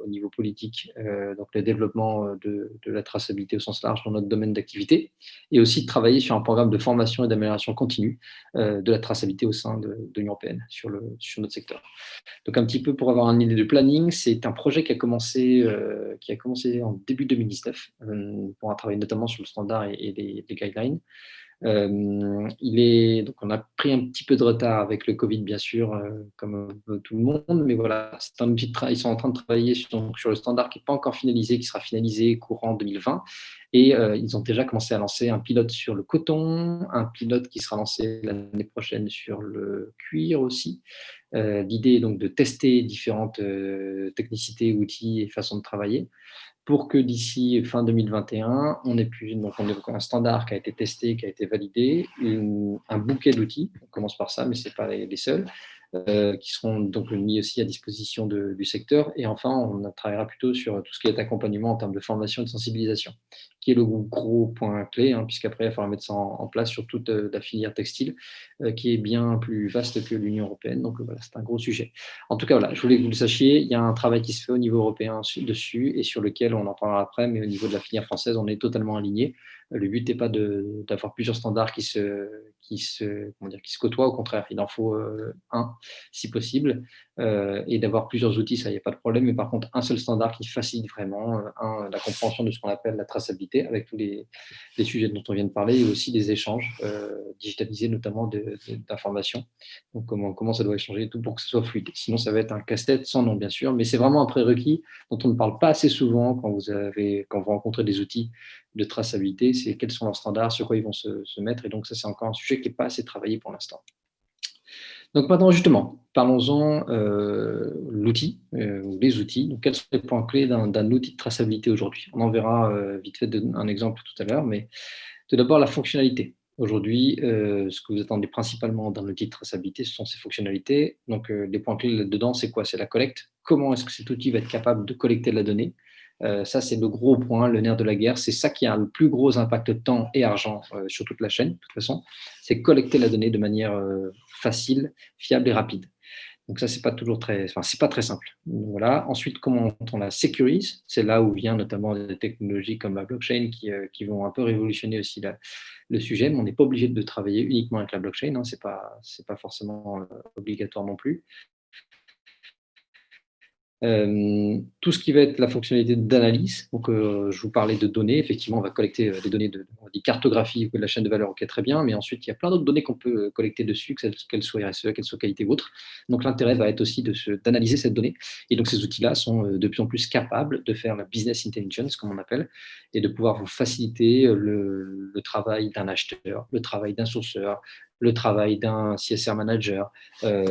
au niveau politique donc le développement de la traçabilité au sens large dans notre domaine d'activité, et aussi de travailler sur un programme de formation et d'amélioration continue de la traçabilité au sein de l'Union européenne sur notre secteur. Donc un petit peu pour avoir une idée de planning, c'est un projet qui a commencé en début 2019 pour travailler notamment sur le standard et les guidelines. Donc on a pris un petit peu de retard avec le Covid, bien sûr, comme tout le monde, mais voilà, c'est un outil de travail. Ils sont en train de travailler sur le standard qui n'est pas encore finalisé, qui sera finalisé courant 2020. Et ils ont déjà commencé à lancer un pilote sur le coton, un pilote qui sera lancé l'année prochaine sur le cuir aussi. L'idée est donc de tester différentes technicités, outils et façons de travailler, pour que d'ici fin 2021, on ait un standard qui a été testé, qui a été validé, un bouquet d'outils, on commence par ça, mais ce n'est pas les seuls, qui seront donc mis aussi à disposition du secteur. Et enfin, on travaillera plutôt sur tout ce qui est accompagnement en termes de formation et de sensibilisation, qui est le gros point clé, hein, puisqu'après, il va falloir mettre ça en place sur toute la filière textile, qui est bien plus vaste que l'Union européenne. Donc voilà, c'est un gros sujet. En tout cas, voilà, je voulais que vous le sachiez, il y a un travail qui se fait au niveau européen dessus et sur lequel on en parlera après, mais au niveau de la filière française, on est totalement aligné. Le but n'est pas d'avoir plusieurs standards qui se côtoient, au contraire, il en faut un, si possible, et d'avoir plusieurs outils, ça, il n'y a pas de problème, mais par contre, un seul standard qui facilite vraiment la compréhension de ce qu'on appelle la traçabilité, avec tous les sujets dont on vient de parler, et aussi des échanges digitalisés, notamment d'informations. Donc, comment ça doit échanger, tout pour que ce soit fluide. Sinon, ça va être un casse-tête sans nom, bien sûr, mais c'est vraiment un prérequis dont on ne parle pas assez souvent quand vous rencontrez des outils de traçabilité, c'est quels sont leurs standards, sur quoi ils vont se mettre, et donc ça, c'est encore un sujet qui n'est pas assez travaillé pour l'instant. Donc maintenant, justement, parlons-en l'outil, ou les outils. Donc, quels sont les points clés d'un outil de traçabilité aujourd'hui? On en verra vite fait un exemple tout à l'heure, mais tout d'abord, la fonctionnalité. Aujourd'hui, ce que vous attendez principalement d'un outil de traçabilité, ce sont ses fonctionnalités. Donc, les points clés là-dedans, c'est quoi? C'est la collecte. Comment est-ce que cet outil va être capable de collecter la donnée? Ça, c'est le gros point, le nerf de la guerre. C'est ça qui a le plus gros impact de temps et argent sur toute la chaîne, de toute façon. C'est collecter la donnée de manière facile, fiable et rapide. Donc ça, c'est pas très simple. Donc, voilà. Ensuite, comment on la sécurise? C'est là où vient notamment des technologies comme la blockchain qui vont un peu révolutionner aussi le sujet. Mais on n'est pas obligé de travailler uniquement avec la blockchain. Hein. C'est pas forcément obligatoire non plus. Tout ce qui va être la fonctionnalité d'analyse, donc je vous parlais de données, effectivement on va collecter des données de cartographie de la chaîne de valeur, ok, très bien, mais ensuite il y a plein d'autres données qu'on peut collecter dessus, qu'elles soient RSE, qu'elles soient qualité ou autre. Donc l'intérêt va être aussi d'analyser cette donnée, et donc ces outils-là sont de plus en plus capables de faire la business intelligence, comme on appelle, et de pouvoir vous faciliter le travail d'un acheteur, le travail d'un sourceur, le travail d'un CSR manager,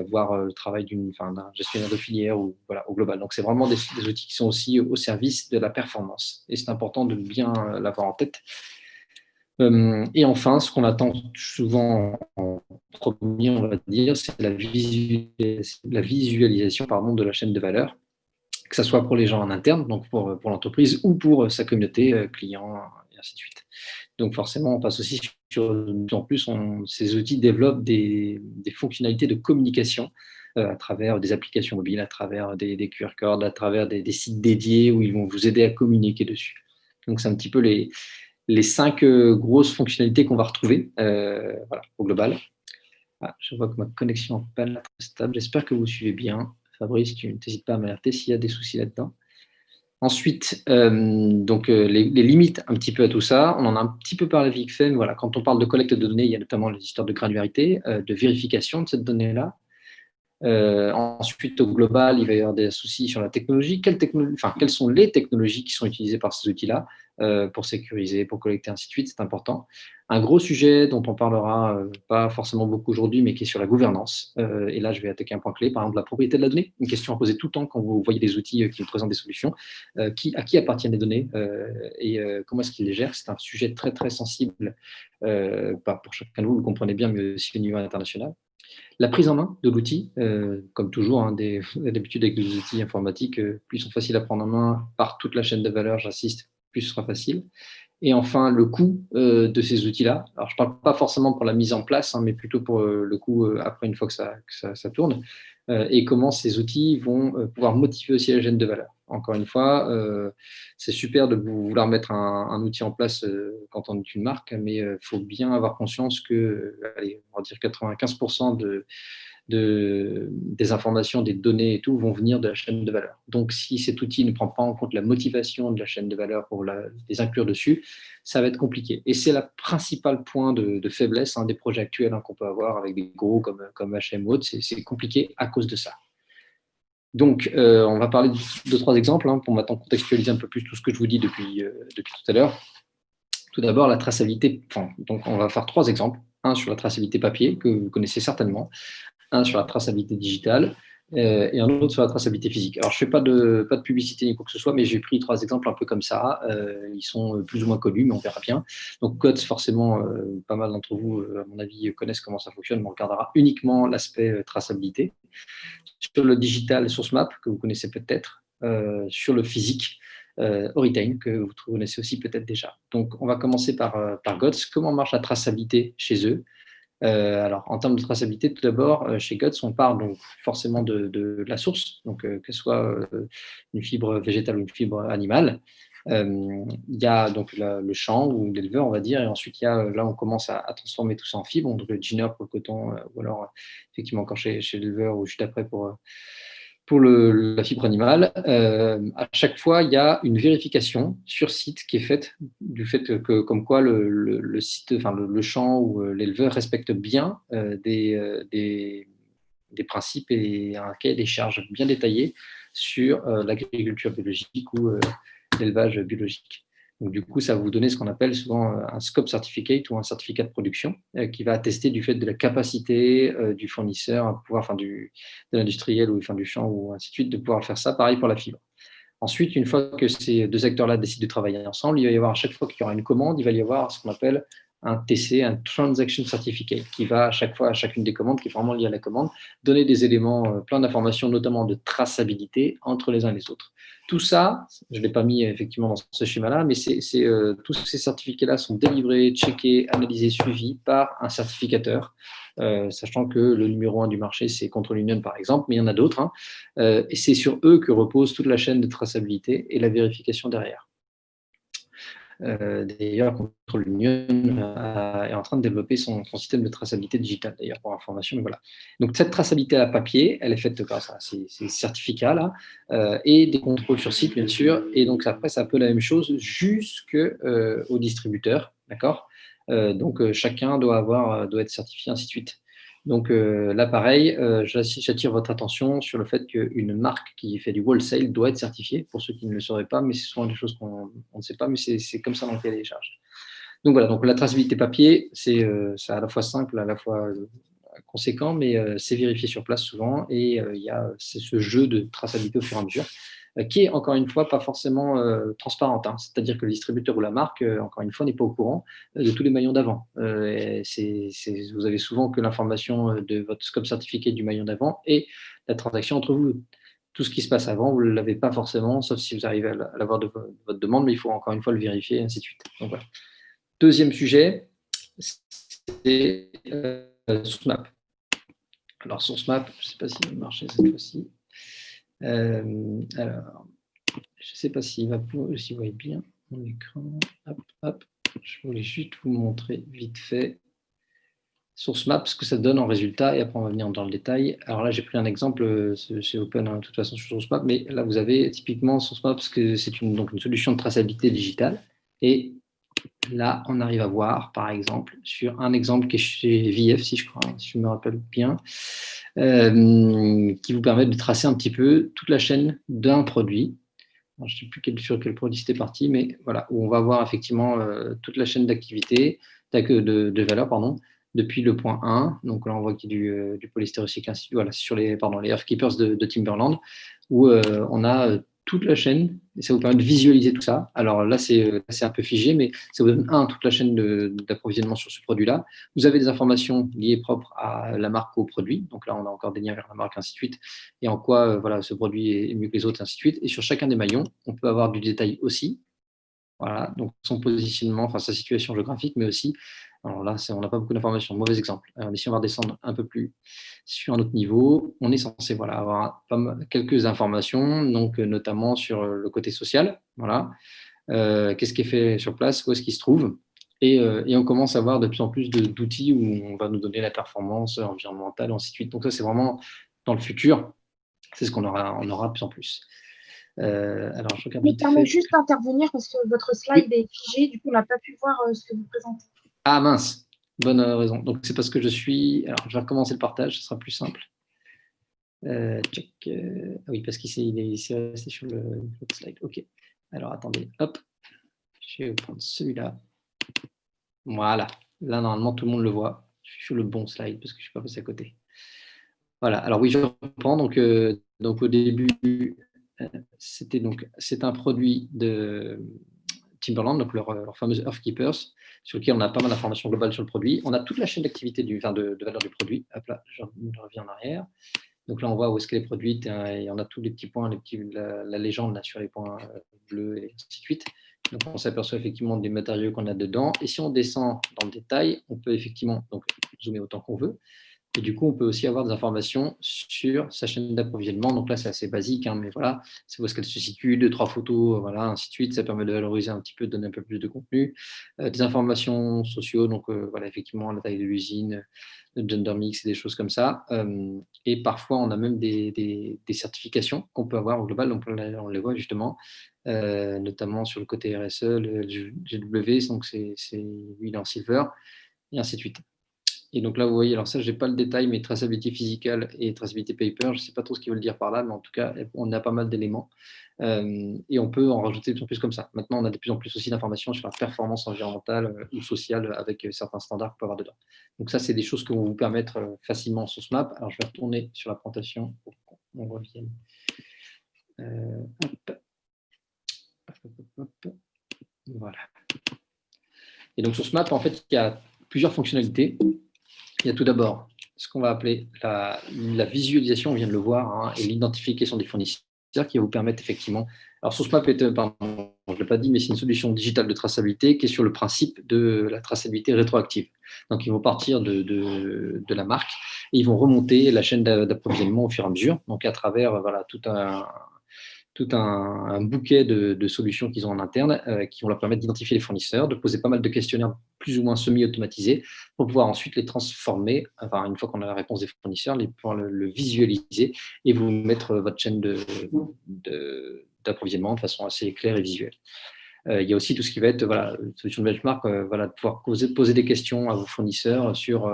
voire le travail d'un gestionnaire de filière ou voilà, au global. Donc, c'est vraiment des outils qui sont aussi au service de la performance. Et c'est important de bien l'avoir en tête. Et enfin, ce qu'on attend souvent en premier, on va dire, c'est la visualisation de la chaîne de valeur, que ce soit pour les gens en interne, donc pour l'entreprise, ou pour sa communauté, client, et ainsi de suite. Donc forcément, on passe aussi en plus, ces outils développent des fonctionnalités de communication à travers des applications mobiles, à travers des QR codes, à travers des sites dédiés où ils vont vous aider à communiquer dessus. Donc c'est un petit peu les 5 grosses fonctionnalités qu'on va retrouver voilà, au global. Ah, je vois que ma connexion n'est pas très stable. J'espère que vous suivez bien. Fabrice, tu n'hésites pas à m'alerter s'il y a des soucis là-dedans. Ensuite, les limites un petit peu à tout ça, on en a un petit peu parlé vite fait, mais voilà, quand on parle de collecte de données, il y a notamment les histoires de granularité, de vérification de cette donnée-là. Ensuite, au global, il va y avoir des soucis sur la technologie. Quelles sont les technologies qui sont utilisées par ces outils-là pour sécuriser, pour collecter, ainsi de suite, c'est important. Un gros sujet dont on parlera pas forcément beaucoup aujourd'hui, mais qui est sur la gouvernance. Et là, je vais attaquer un point clé, par exemple la propriété de la donnée. Une question à poser tout le temps quand vous voyez des outils qui vous présentent des solutions. À qui appartiennent les données et comment est-ce qu'ils les gèrent? C'est un sujet très, très sensible pour chacun de vous, vous le comprenez bien, mais aussi au niveau international. La prise en main de l'outil, comme toujours, hein, d'habitude avec les outils informatiques, plus ils sont faciles à prendre en main par toute la chaîne de valeur, j'insiste, plus ce sera facile. Et enfin, le coût de ces outils-là. Alors, je ne parle pas forcément pour la mise en place, hein, mais plutôt pour le coût après, une fois que ça tourne, et comment ces outils vont pouvoir motiver aussi la chaîne de valeur. Encore une fois, c'est super de vouloir mettre un outil en place quand on est une marque, mais il faut bien avoir conscience que, allez, on va dire 95% des informations, des données et tout vont venir de la chaîne de valeur. Donc, si cet outil ne prend pas en compte la motivation de la chaîne de valeur pour les inclure dessus, ça va être compliqué. Et c'est le principal point de faiblesse des projets actuels qu'on peut avoir avec des gros comme H&M ou autres. C'est compliqué à cause de ça. Donc, on va parler de 3 exemples pour maintenant contextualiser un peu plus tout ce que je vous dis depuis tout à l'heure. Tout d'abord, la traçabilité. Donc, on va faire 3 exemples. Un sur la traçabilité papier, que vous connaissez certainement. Un sur la traçabilité digitale et un autre sur la traçabilité physique. Alors, je ne fais pas de publicité ni quoi que ce soit, mais j'ai pris 3 exemples un peu comme ça. Ils sont plus ou moins connus, mais on verra bien. Donc, GOTS, forcément, pas mal d'entre vous, à mon avis, connaissent comment ça fonctionne, mais on regardera uniquement l'aspect traçabilité. Sur le digital, SourceMap, que vous connaissez peut-être. Sur le physique, Oritain, que vous connaissez aussi peut-être déjà. Donc, on va commencer par GOTS. Comment marche la traçabilité chez eux? Alors, en termes de traçabilité, tout d'abord, chez GOTS, on parle donc forcément de la source, donc que ce soit une fibre végétale ou une fibre animale. Il y a donc le champ ou l'éleveur, on va dire, et ensuite, là, on commence à transformer tout ça en fibre, donc le gineur pour le coton, ou alors, effectivement, encore chez l'éleveur ou juste après pour la fibre animale. À chaque fois, il y a une vérification sur site qui est faite du fait que, comme quoi le site, enfin le champ ou l'éleveur respecte bien des principes et un cahier des charges bien détaillé sur l'agriculture biologique ou l'élevage biologique. Donc, du coup, ça va vous donner ce qu'on appelle souvent un scope certificate ou un certificat de production qui va attester du fait de la capacité du fournisseur, de l'industriel ou du champ ou ainsi de suite, de pouvoir faire ça. Pareil pour la fibre. Ensuite, une fois que ces 2 acteurs-là décident de travailler ensemble, il va y avoir à chaque fois qu'il y aura une commande, il va y avoir ce qu'on appelle un TC, un Transaction Certificate, qui va à chaque fois, à chacune des commandes, qui est vraiment lié à la commande, donner des éléments, plein d'informations, notamment de traçabilité entre les uns et les autres. Tout ça, je ne l'ai pas mis effectivement dans ce schéma-là, mais tous ces certificats-là sont délivrés, checkés, analysés, suivis par un certificateur, sachant que le numéro 1 du marché, c'est Control Union par exemple, mais il y en a d'autres, et c'est sur eux que repose toute la chaîne de traçabilité et la vérification derrière. D'ailleurs, Control Union est en train de développer son système de traçabilité digitale, d'ailleurs, pour information. Mais voilà. Donc, cette traçabilité à papier, elle est faite grâce à ces certificats-là et des contrôles sur site, bien sûr. Et donc, après, c'est un peu la même chose jusqu'au distributeur. D'accord. Donc, chacun doit être certifié, ainsi de suite. Donc là, pareil, j'attire votre attention sur le fait qu'une marque qui fait du wholesale doit être certifiée, pour ceux qui ne le sauraient pas, mais c'est souvent des choses qu'on ne sait pas, mais c'est comme ça dans le cahier des charges. Donc voilà, donc la traçabilité papier, c'est à la fois simple, à la fois conséquent, mais c'est vérifié sur place souvent, et c'est ce jeu de traçabilité au fur et à mesure, qui est encore une fois pas forcément transparente. C'est-à-dire que le distributeur ou la marque, encore une fois, n'est pas au courant de tous les maillons d'avant. Vous avez souvent que l'information de votre scope certifié du maillon d'avant et la transaction entre vous. Tout ce qui se passe avant, vous ne l'avez pas forcément, sauf si vous arrivez à l'avoir de votre demande, mais il faut encore une fois le vérifier, et ainsi de suite. Donc voilà. Deuxième sujet, c'est SourceMap. Alors, SourceMap, je ne sais pas s'il va marcher cette fois-ci. Alors, je ne sais pas si vous voyez bien mon écran. Hop. Je voulais juste vous montrer vite fait SourceMap, ce que ça donne en résultat, et après on va venir dans le détail. Alors là, j'ai pris un exemple, c'est open de toute façon sur SourceMap, mais là, vous avez typiquement SourceMap, parce que c'est une solution de traçabilité digitale. Et là, on arrive à voir, par exemple, sur un exemple qui est chez VF, si je me rappelle bien, qui vous permet de tracer un petit peu toute la chaîne d'un produit. Alors, je ne sais plus sur quel produit c'était parti, mais voilà, où on va voir effectivement toute la chaîne d'activité, de valeur, pardon, depuis le point 1. Donc là, on voit qu'il y a du polystyrène, voilà, sur les Earthkeepers de Timberland, où on a toute la chaîne, et ça vous permet de visualiser tout ça. Alors là, c'est un peu figé, mais ça vous donne toute la chaîne d'approvisionnement sur ce produit-là. Vous avez des informations liées propres à la marque ou au produit. Donc là, on a encore des liens vers la marque, ainsi de suite, et en quoi voilà, ce produit est mieux que les autres, ainsi de suite. Et sur chacun des maillons, on peut avoir du détail aussi. Voilà, donc son positionnement, enfin sa situation géographique, mais aussi, alors là, on n'a pas beaucoup d'informations, mauvais exemple. Mais si on va descendre un peu plus sur un autre niveau, on est censé avoir quelques informations, donc notamment sur le côté social. Voilà, qu'est-ce qui est fait sur place, où est-ce qu'il se trouve, et on commence à avoir de plus en plus d'outils où on va nous donner la performance environnementale, et ainsi de suite. Donc ça, c'est vraiment dans le futur, c'est ce qu'on aura, on aura de plus en plus. Alors, je regarde Je me vite permets fait. juste d'intervenir parce que votre slide est figé, du coup, on n'a pas pu voir ce que vous présentez. Ah mince, bonne raison. Donc, c'est parce que je suis… Alors, je vais recommencer le partage, ce sera plus simple. Check. Ah oui, parce qu'il est resté sur le slide. OK. Alors, attendez. Hop. Je vais prendre celui-là. Voilà. Là, normalement, tout le monde le voit. Je suis sur le bon slide parce que je ne suis pas passé à côté. Voilà. Alors, oui, je reprends. Donc au début, c'est un produit de Timberland, donc leur fameuse Earthkeepers, sur lequel on a pas mal d'informations globales sur le produit. On a toute la chaîne d'activité de valeur du produit. Hop là, je reviens en arrière. Donc là, on voit où est-ce qu'elle est produite. Et on a tous les petits points, la légende là, sur les points bleus et ainsi de suite. Donc on s'aperçoit effectivement des matériaux qu'on a dedans. Et si on descend dans le détail, on peut effectivement zoomer autant qu'on veut. Et du coup, on peut aussi avoir des informations sur sa chaîne d'approvisionnement. Donc là, c'est assez basique, hein, mais voilà, c'est où est-ce qu'elle se situe, 2-3 photos, voilà, ainsi de suite. Ça permet de valoriser un petit peu, de donner un peu plus de contenu. Des informations sociaux, donc voilà, effectivement, la taille de l'usine, le gender mix et des choses comme ça. Et parfois, on a même des certifications qu'on peut avoir au global. Donc on les voit justement, notamment sur le côté RSE, le GW, donc c'est lui, il est en silver, et ainsi de suite. Et donc là, vous voyez, alors ça, je n'ai pas le détail, mais traçabilité physical et traçabilité paper, je ne sais pas trop ce qu'ils veulent dire par là, mais en tout cas, on a pas mal d'éléments. Et on peut en rajouter de plus en plus comme ça. Maintenant, on a de plus en plus aussi d'informations sur la performance environnementale ou sociale avec certains standards qu'on peut avoir dedans. Donc ça, c'est des choses qui vont vous permettre facilement sur SMAP. Alors, je vais retourner sur la présentation pour qu'on revienne. Voilà. Et donc sur SMAP, en fait, il y a plusieurs fonctionnalités. Il y a tout d'abord ce qu'on va appeler la visualisation, on vient de le voir, hein, et l'identification des fournisseurs qui va vous permettre effectivement… Alors, SourceMap pardon, je ne l'ai pas dit, mais c'est une solution digitale de traçabilité qui est sur le principe de la traçabilité rétroactive. Donc, ils vont partir de la marque et ils vont remonter la chaîne d'approvisionnement au fur et à mesure, donc à travers voilà, tout un bouquet de solutions qu'ils ont en interne qui vont leur permettre d'identifier les fournisseurs, de poser pas mal de questionnaires plus ou moins semi-automatisés pour pouvoir ensuite les transformer, enfin, une fois qu'on a la réponse des fournisseurs, pouvoir le visualiser et vous mettre votre chaîne d'approvisionnement de façon assez claire et visuelle. Il y a aussi tout ce qui va être solution de benchmark, de pouvoir poser des questions à vos fournisseurs sur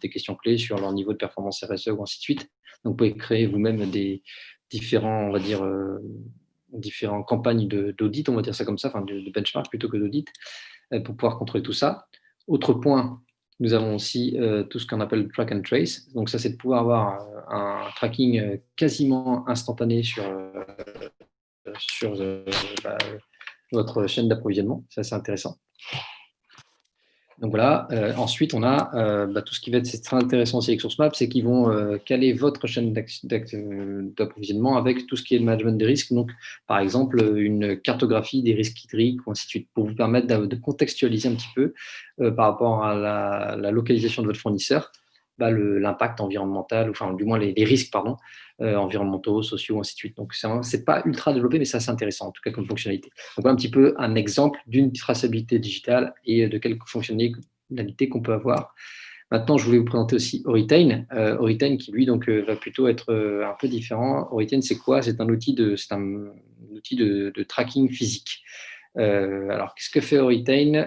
des questions clés sur leur niveau de performance RSE ou ainsi de suite. Donc, vous pouvez créer vous-même des différents, on va dire, différentes campagnes d'audit, on va dire ça comme ça, enfin de benchmark plutôt que d'audit, pour pouvoir contrôler tout ça. Autre point, nous avons aussi tout ce qu'on appelle track and trace. Donc ça, c'est de pouvoir avoir un tracking quasiment instantané sur votre chaîne d'approvisionnement. C'est assez intéressant. Donc voilà, ensuite on a tout ce qui va être, c'est très intéressant aussi avec SourceMap, c'est qu'ils vont caler votre chaîne d'approvisionnement avec tout ce qui est le management des risques. Donc par exemple, une cartographie des risques hydriques ou ainsi de suite, pour vous permettre de contextualiser un petit peu par rapport à la localisation de votre fournisseur, l'impact environnemental, enfin du moins les risques environnementaux, sociaux, ainsi de suite. Donc c'est pas ultra développé, mais c'est assez intéressant en tout cas comme fonctionnalité. Donc voilà un petit peu un exemple d'une traçabilité digitale et de quelques fonctionnalités qu'on peut avoir. Maintenant, je voulais vous présenter aussi Auretain. Auretain qui lui va plutôt être un peu différent. Auretain, c'est quoi? C'est un outil de tracking physique. Alors, qu'est-ce que fait Auretain?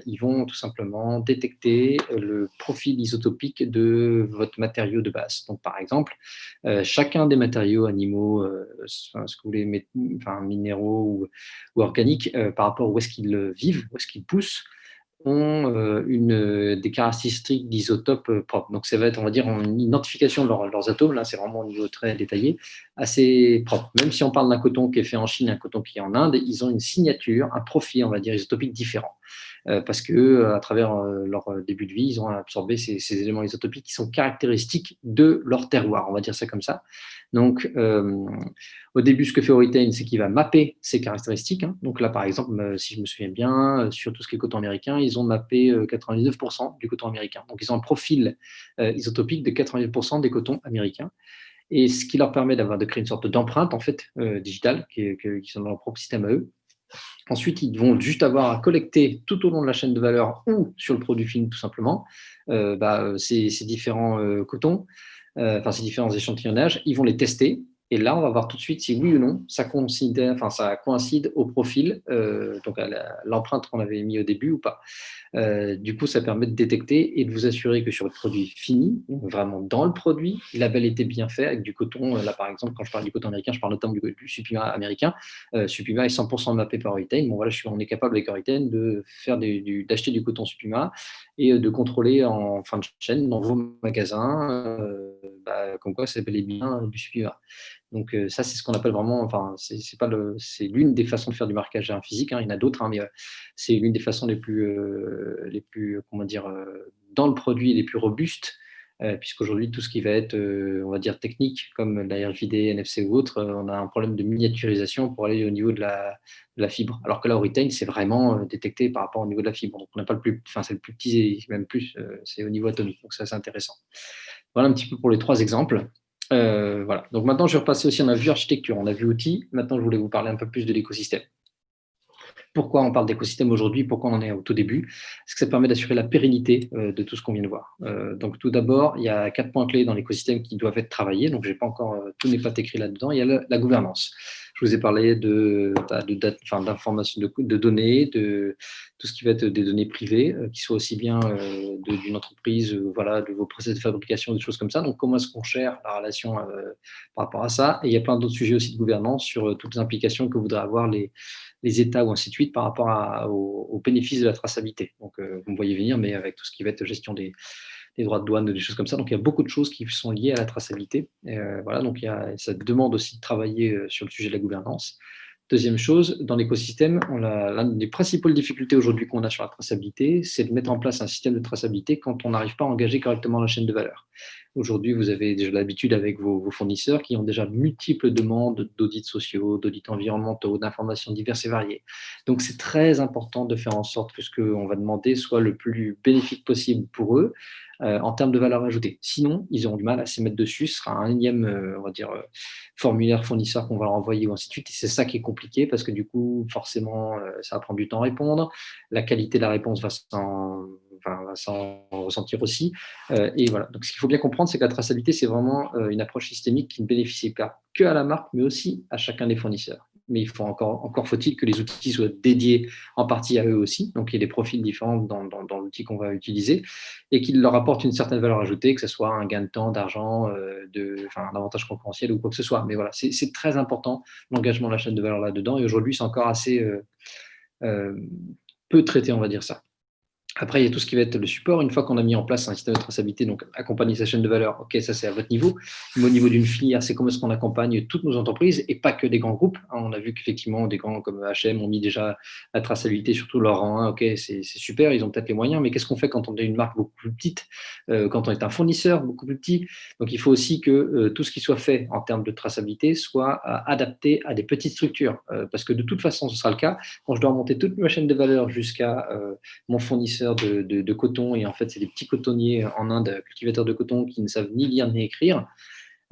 Ils vont tout simplement détecter le profil isotopique de votre matériau de base. Donc, par exemple, chacun des matériaux animaux, ce que vous voulez, minéraux ou organiques, par rapport à où est-ce qu'ils vivent, où est-ce qu'ils poussent, ont des caractéristiques d'isotopes propres. Donc, ça va être, on va dire, une identification de leurs atomes. Là, c'est vraiment au niveau très détaillé, assez propre. Même si on parle d'un coton qui est fait en Chine et un coton qui est en Inde, ils ont une signature, un profil, on va dire, isotopique différent. parce que à travers leur début de vie, ils ont absorbé ces éléments isotopiques qui sont caractéristiques de leur terroir, on va dire ça comme ça. Donc, au début, ce que fait Oritain, c'est qu'il va mapper ces caractéristiques. Donc là, par exemple, si je me souviens bien, sur tout ce qui est coton américain, ils ont mappé 99% du coton américain. Donc, ils ont un profil isotopique de 99% des cotons américains. Et ce qui leur permet de créer une sorte d'empreinte en fait, digitale, qui sont dans leur propre système à eux. Ensuite, ils vont juste avoir à collecter tout au long de la chaîne de valeur ou sur le produit fini tout simplement ces différents cotons, ces différents échantillonnages. Ils vont les tester. Et là, on va voir tout de suite si oui ou non ça coïncide au profil, donc à l'empreinte qu'on avait mis au début ou pas. Du coup, ça permet de détecter et de vous assurer que sur le produit fini, vraiment dans le produit, le label était bien fait avec du coton. Là, par exemple, quand je parle du coton américain, je parle notamment du Supima américain. Supima est 100% mappé par Oritain. Bon, voilà, on est capable avec Oritain d'acheter du coton Supima et de contrôler en fin de chaîne dans vos magasins, comme quoi ça s'appelait bien du Supima. Donc ça, c'est ce qu'on appelle vraiment, c'est l'une des façons de faire du marquage physique, il y en a d'autres, mais c'est l'une des façons les plus dans le produit, les plus robustes, puisqu'aujourd'hui, tout ce qui va être, on va dire, technique, comme la RFID, NFC ou autre, on a un problème de miniaturisation pour aller au niveau de la fibre. Alors que là, Oritain, c'est vraiment détecté par rapport au niveau de la fibre. Donc on n'a pas c'est le plus petit, même plus, c'est au niveau atomique. Donc ça, c'est intéressant. Voilà un petit peu pour les 3 exemples. Voilà. Donc maintenant, je vais repasser aussi, on a vu architecture, on a vu outils. Maintenant, je voulais vous parler un peu plus de l'écosystème. Pourquoi on parle d'écosystème aujourd'hui? Pourquoi on en est au tout début? Parce que ça permet d'assurer la pérennité de tout ce qu'on vient de voir. Donc tout d'abord, il y a 4 points clés dans l'écosystème qui doivent être travaillés. Donc j'ai pas encore, tout n'est pas écrit là-dedans. Il y a la gouvernance. Je vous ai parlé d'informations, de données, de tout ce qui va être des données privées, qui soient aussi bien d'une entreprise, de vos process de fabrication, des choses comme ça. Donc comment est-ce qu'on gère la relation par rapport à ça? Et il y a plein d'autres sujets aussi de gouvernance sur toutes les implications que voudraient avoir les États ou ainsi de suite par rapport aux bénéfices de la traçabilité. Donc, vous me voyez venir, mais avec tout ce qui va être gestion des droits de douane, des choses comme ça. Donc, il y a beaucoup de choses qui sont liées à la traçabilité. Donc ça demande aussi de travailler sur le sujet de la gouvernance. Deuxième chose, dans l'écosystème, l'une des principales difficultés aujourd'hui qu'on a sur la traçabilité, c'est de mettre en place un système de traçabilité quand on n'arrive pas à engager correctement la chaîne de valeur. Aujourd'hui, vous avez déjà l'habitude avec vos fournisseurs qui ont déjà multiples demandes d'audits sociaux, d'audits environnementaux, d'informations diverses et variées. Donc, c'est très important de faire en sorte que ce qu'on va demander soit le plus bénéfique possible pour eux en termes de valeur ajoutée. Sinon, ils auront du mal à s'y mettre dessus. Ce sera un énième, formulaire fournisseur qu'on va leur envoyer ou ainsi de suite. Et c'est ça qui est compliqué parce que du coup, forcément, ça va prendre du temps à répondre. La qualité de la réponse va s'en ressentir aussi. Et voilà. Donc, ce qu'il faut bien comprendre, c'est que la traçabilité, c'est vraiment une approche systémique qui ne bénéficie pas que à la marque, mais aussi à chacun des fournisseurs. Mais il faut encore faut-il que les outils soient dédiés en partie à eux aussi, donc il y a des profils différents dans l'outil qu'on va utiliser, et qu'ils leur apportent une certaine valeur ajoutée, que ce soit un gain de temps, d'argent, un avantage concurrentiel ou quoi que ce soit. Mais voilà, c'est très important l'engagement de la chaîne de valeur là-dedans, et aujourd'hui c'est encore assez peu traité, on va dire ça. Après, il y a tout ce qui va être le support. Une fois qu'on a mis en place un système de traçabilité, donc accompagner sa chaîne de valeur, ok, ça c'est à votre niveau. Mais au niveau d'une filière, c'est comment est-ce qu'on accompagne toutes nos entreprises et pas que des grands groupes. On a vu qu'effectivement, des grands comme H&M ont mis déjà la traçabilité, surtout leur rang 1. Ok, c'est super, ils ont peut-être les moyens, mais qu'est-ce qu'on fait quand on est une marque beaucoup plus petite, quand on est un fournisseur beaucoup plus petit? Donc, il faut aussi que tout ce qui soit fait en termes de traçabilité soit adapté à des petites structures, parce que de toute façon, ce sera le cas. Quand je dois remonter toute ma chaîne de valeur jusqu'à mon fournisseur de coton, et en fait c'est des petits cotonniers en Inde, cultivateurs de coton qui ne savent ni lire ni écrire,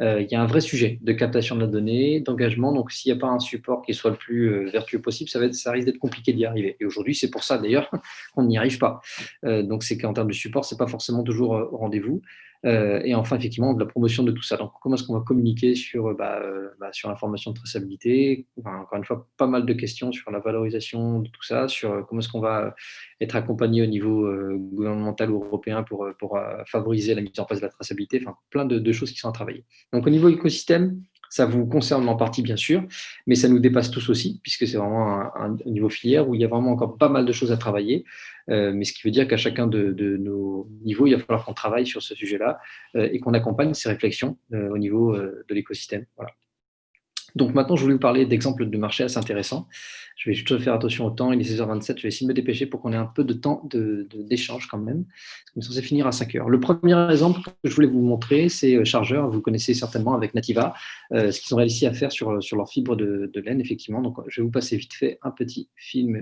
il y a un vrai sujet de captation de la donnée, d'engagement. Donc s'il n'y a pas un support qui soit le plus vertueux possible, ça risque d'être compliqué d'y arriver. Et aujourd'hui c'est pour ça d'ailleurs qu'on n'y arrive pas. Donc c'est qu'en termes de support, c'est pas forcément toujours au rendez-vous. Et enfin, effectivement, de la promotion de tout ça. Donc, comment est-ce qu'on va communiquer sur l'information de traçabilité? Encore une fois, pas mal de questions sur la valorisation de tout ça, sur comment est-ce qu'on va être accompagné au niveau gouvernemental ou européen pour favoriser la mise en place de la traçabilité. Enfin, plein de choses qui sont à travailler. Donc, au niveau écosystème, ça vous concerne en partie, bien sûr, mais ça nous dépasse tous aussi, puisque c'est vraiment un niveau filière où il y a vraiment encore pas mal de choses à travailler. Mais ce qui veut dire qu'à chacun de nos niveaux, il va falloir qu'on travaille sur ce sujet-là et qu'on accompagne ces réflexions au niveau de l'écosystème. Voilà. Donc maintenant, je voulais vous parler d'exemples de marché assez intéressants. Je vais juste faire attention au temps, il est 16h27, je vais essayer de me dépêcher pour qu'on ait un peu de temps d'échange quand même, parce qu'on est censé finir à 5 heures. Le premier exemple que je voulais vous montrer, c'est Chargeur, vous le connaissez certainement avec Nativa, ce qu'ils ont réussi à faire sur leur fibre de laine, effectivement. Donc je vais vous passer vite fait un petit film.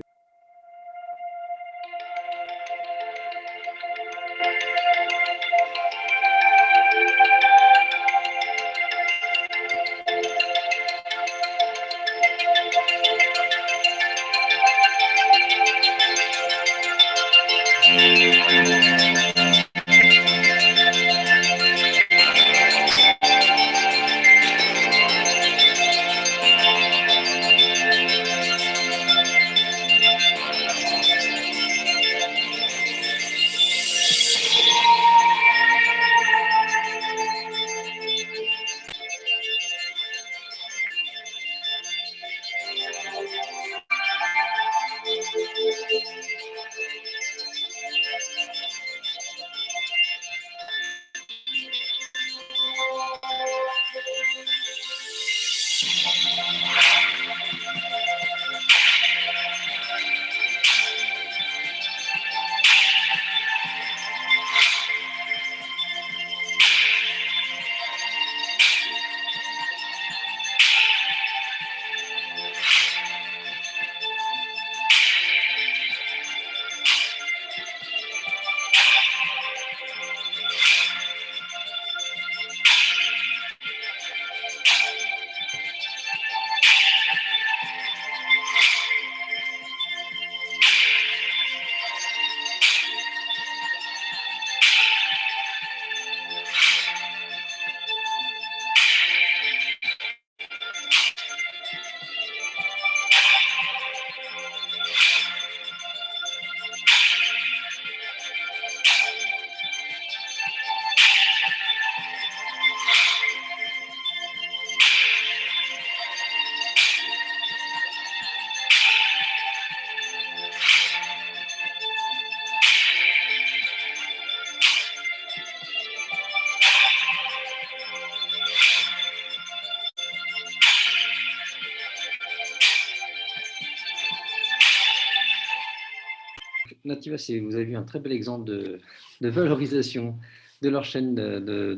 Nativa, vous avez vu un très bel exemple de valorisation de leur chaîne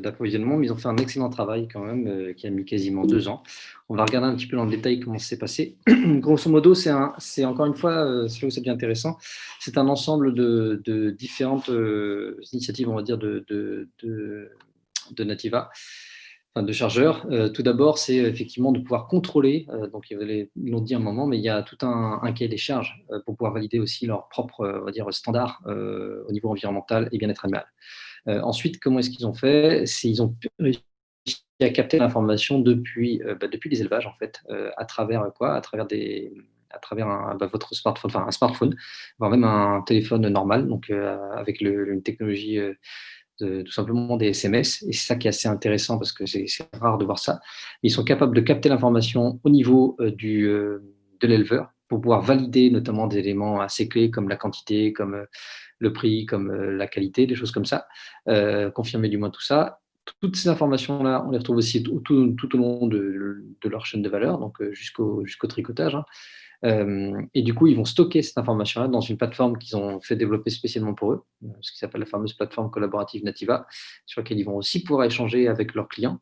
d'approvisionnement, mais ils ont fait un excellent travail quand même, qui a mis quasiment 2 ans. On va regarder un petit peu dans le détail comment ça s'est passé. Grosso modo, c'est encore une fois, c'est là où c'est bien intéressant, c'est un ensemble de différentes initiatives, on va dire, de Nativa, enfin de chargeurs. Tout d'abord, c'est effectivement de pouvoir contrôler, donc ils l'ont dit un moment, mais il y a tout un cahier des charges pour pouvoir valider aussi leurs propres on va dire, standards au niveau environnemental et bien-être animal. Ensuite, comment est-ce qu'ils ont fait? Ils ont réussi à capter l'information depuis les élevages, en fait, à travers quoi? À travers votre smartphone, enfin un smartphone, voire même un téléphone normal, donc avec une technologie tout simplement des SMS. Et c'est ça qui est assez intéressant parce que c'est rare de voir ça. Ils sont capables de capter l'information au niveau de l'éleveur pour pouvoir valider notamment des éléments assez clés comme la quantité, comme le prix, comme la qualité, des choses comme ça, confirmer du moins tout ça. Toutes ces informations-là, on les retrouve aussi tout au long de leur chaîne de valeur, donc jusqu'au tricotage. Hein. Et du coup, ils vont stocker cette information-là dans une plateforme qu'ils ont fait développer spécialement pour eux, ce qui s'appelle la fameuse plateforme collaborative Nativa, sur laquelle ils vont aussi pouvoir échanger avec leurs clients.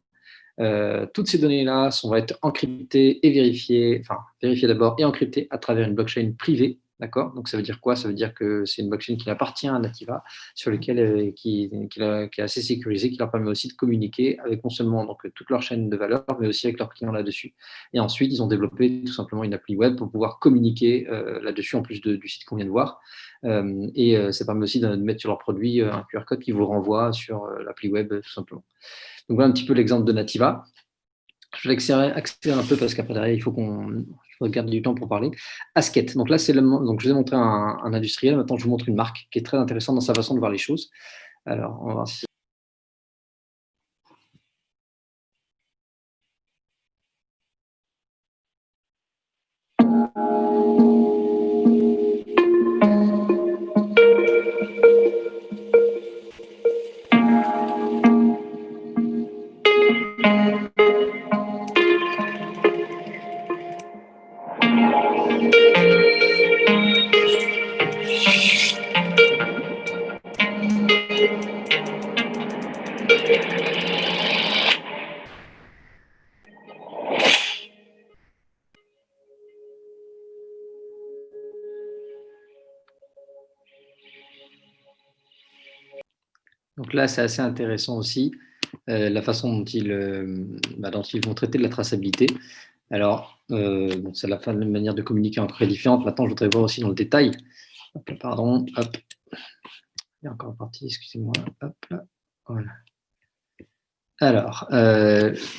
Toutes ces données-là vont être encryptées et vérifiées d'abord et encryptées à travers une blockchain privée. D'accord. Donc, ça veut dire quoi? Ça veut dire que c'est une blockchain qui appartient à Nativa, sur laquelle qui est assez sécurisée, qui leur permet aussi de communiquer avec non seulement donc, toute leur chaîne de valeur, mais aussi avec leurs clients là-dessus. Et ensuite, ils ont développé tout simplement une appli web pour pouvoir communiquer là-dessus, en plus du site qu'on vient de voir. Ça permet aussi de mettre sur leur produit un QR code qui vous renvoie sur l'appli web, tout simplement. Donc, voilà un petit peu l'exemple de Nativa. Je vais accélérer un peu parce qu'après, derrière, il faut qu'on garde du temps pour parler. Asket. Donc là, donc je vous ai montré un industriel. Maintenant, je vous montre une marque qui est très intéressante dans sa façon de voir les choses. Alors, on va voir si Donc là, c'est assez intéressant aussi, la façon dont ils vont traiter de la traçabilité. Alors, bon, c'est la manière de communiquer encore très différente. Maintenant, je voudrais voir aussi dans le détail. Hop, pardon, hop. Il y a encore une partie, excusez-moi. Hop, là. Voilà. Alors,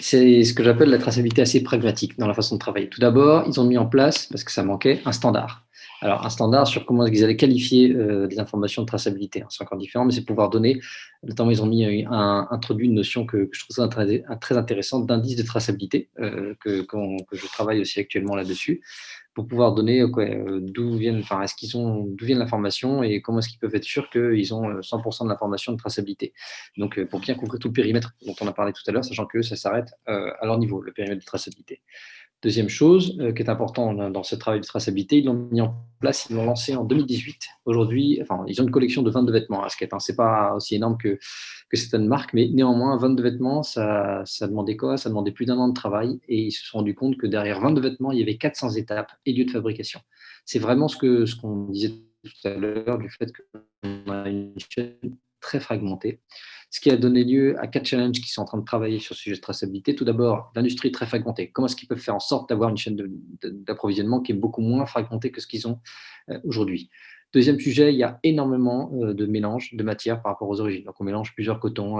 c'est ce que j'appelle la traçabilité assez pragmatique dans la façon de travailler. Tout d'abord, ils ont mis en place, parce que ça manquait, un standard. Alors, un standard sur comment ils allaient qualifier les informations de traçabilité. C'est encore différent, mais c'est pouvoir donner, notamment ils ont introduit une notion que je trouve très intéressante d'indice de traçabilité, que je travaille aussi actuellement là-dessus, pour pouvoir donner d'où viennent l'information et comment est-ce qu'ils peuvent être sûrs qu'ils ont 100% de l'information de traçabilité. Donc, pour bien couvrir tout le périmètre dont on a parlé tout à l'heure, sachant que ça s'arrête à leur niveau, le périmètre de traçabilité. Deuxième chose qui est important dans ce travail de traçabilité, ils l'ont mis en place, ils l'ont lancé en 2018. Aujourd'hui, ils ont une collection de 22 vêtements à Asket. Ce n'est pas aussi énorme que certaines marques, mais néanmoins, 22 vêtements, ça demandait quoi? Ça demandait plus d'un an de travail et ils se sont rendus compte que derrière 22 vêtements, il y avait 400 étapes et lieux de fabrication. C'est vraiment ce qu'on disait tout à l'heure, du fait qu'on a une chaîne très fragmentée. Ce qui a donné lieu à 4 challenges qui sont en train de travailler sur ce sujet de traçabilité. Tout d'abord, l'industrie très fragmentée. Comment est-ce qu'ils peuvent faire en sorte d'avoir une chaîne d'approvisionnement qui est beaucoup moins fragmentée que ce qu'ils ont aujourd'hui? Deuxième sujet, il y a énormément de mélange de matières par rapport aux origines. Donc, on mélange plusieurs cotons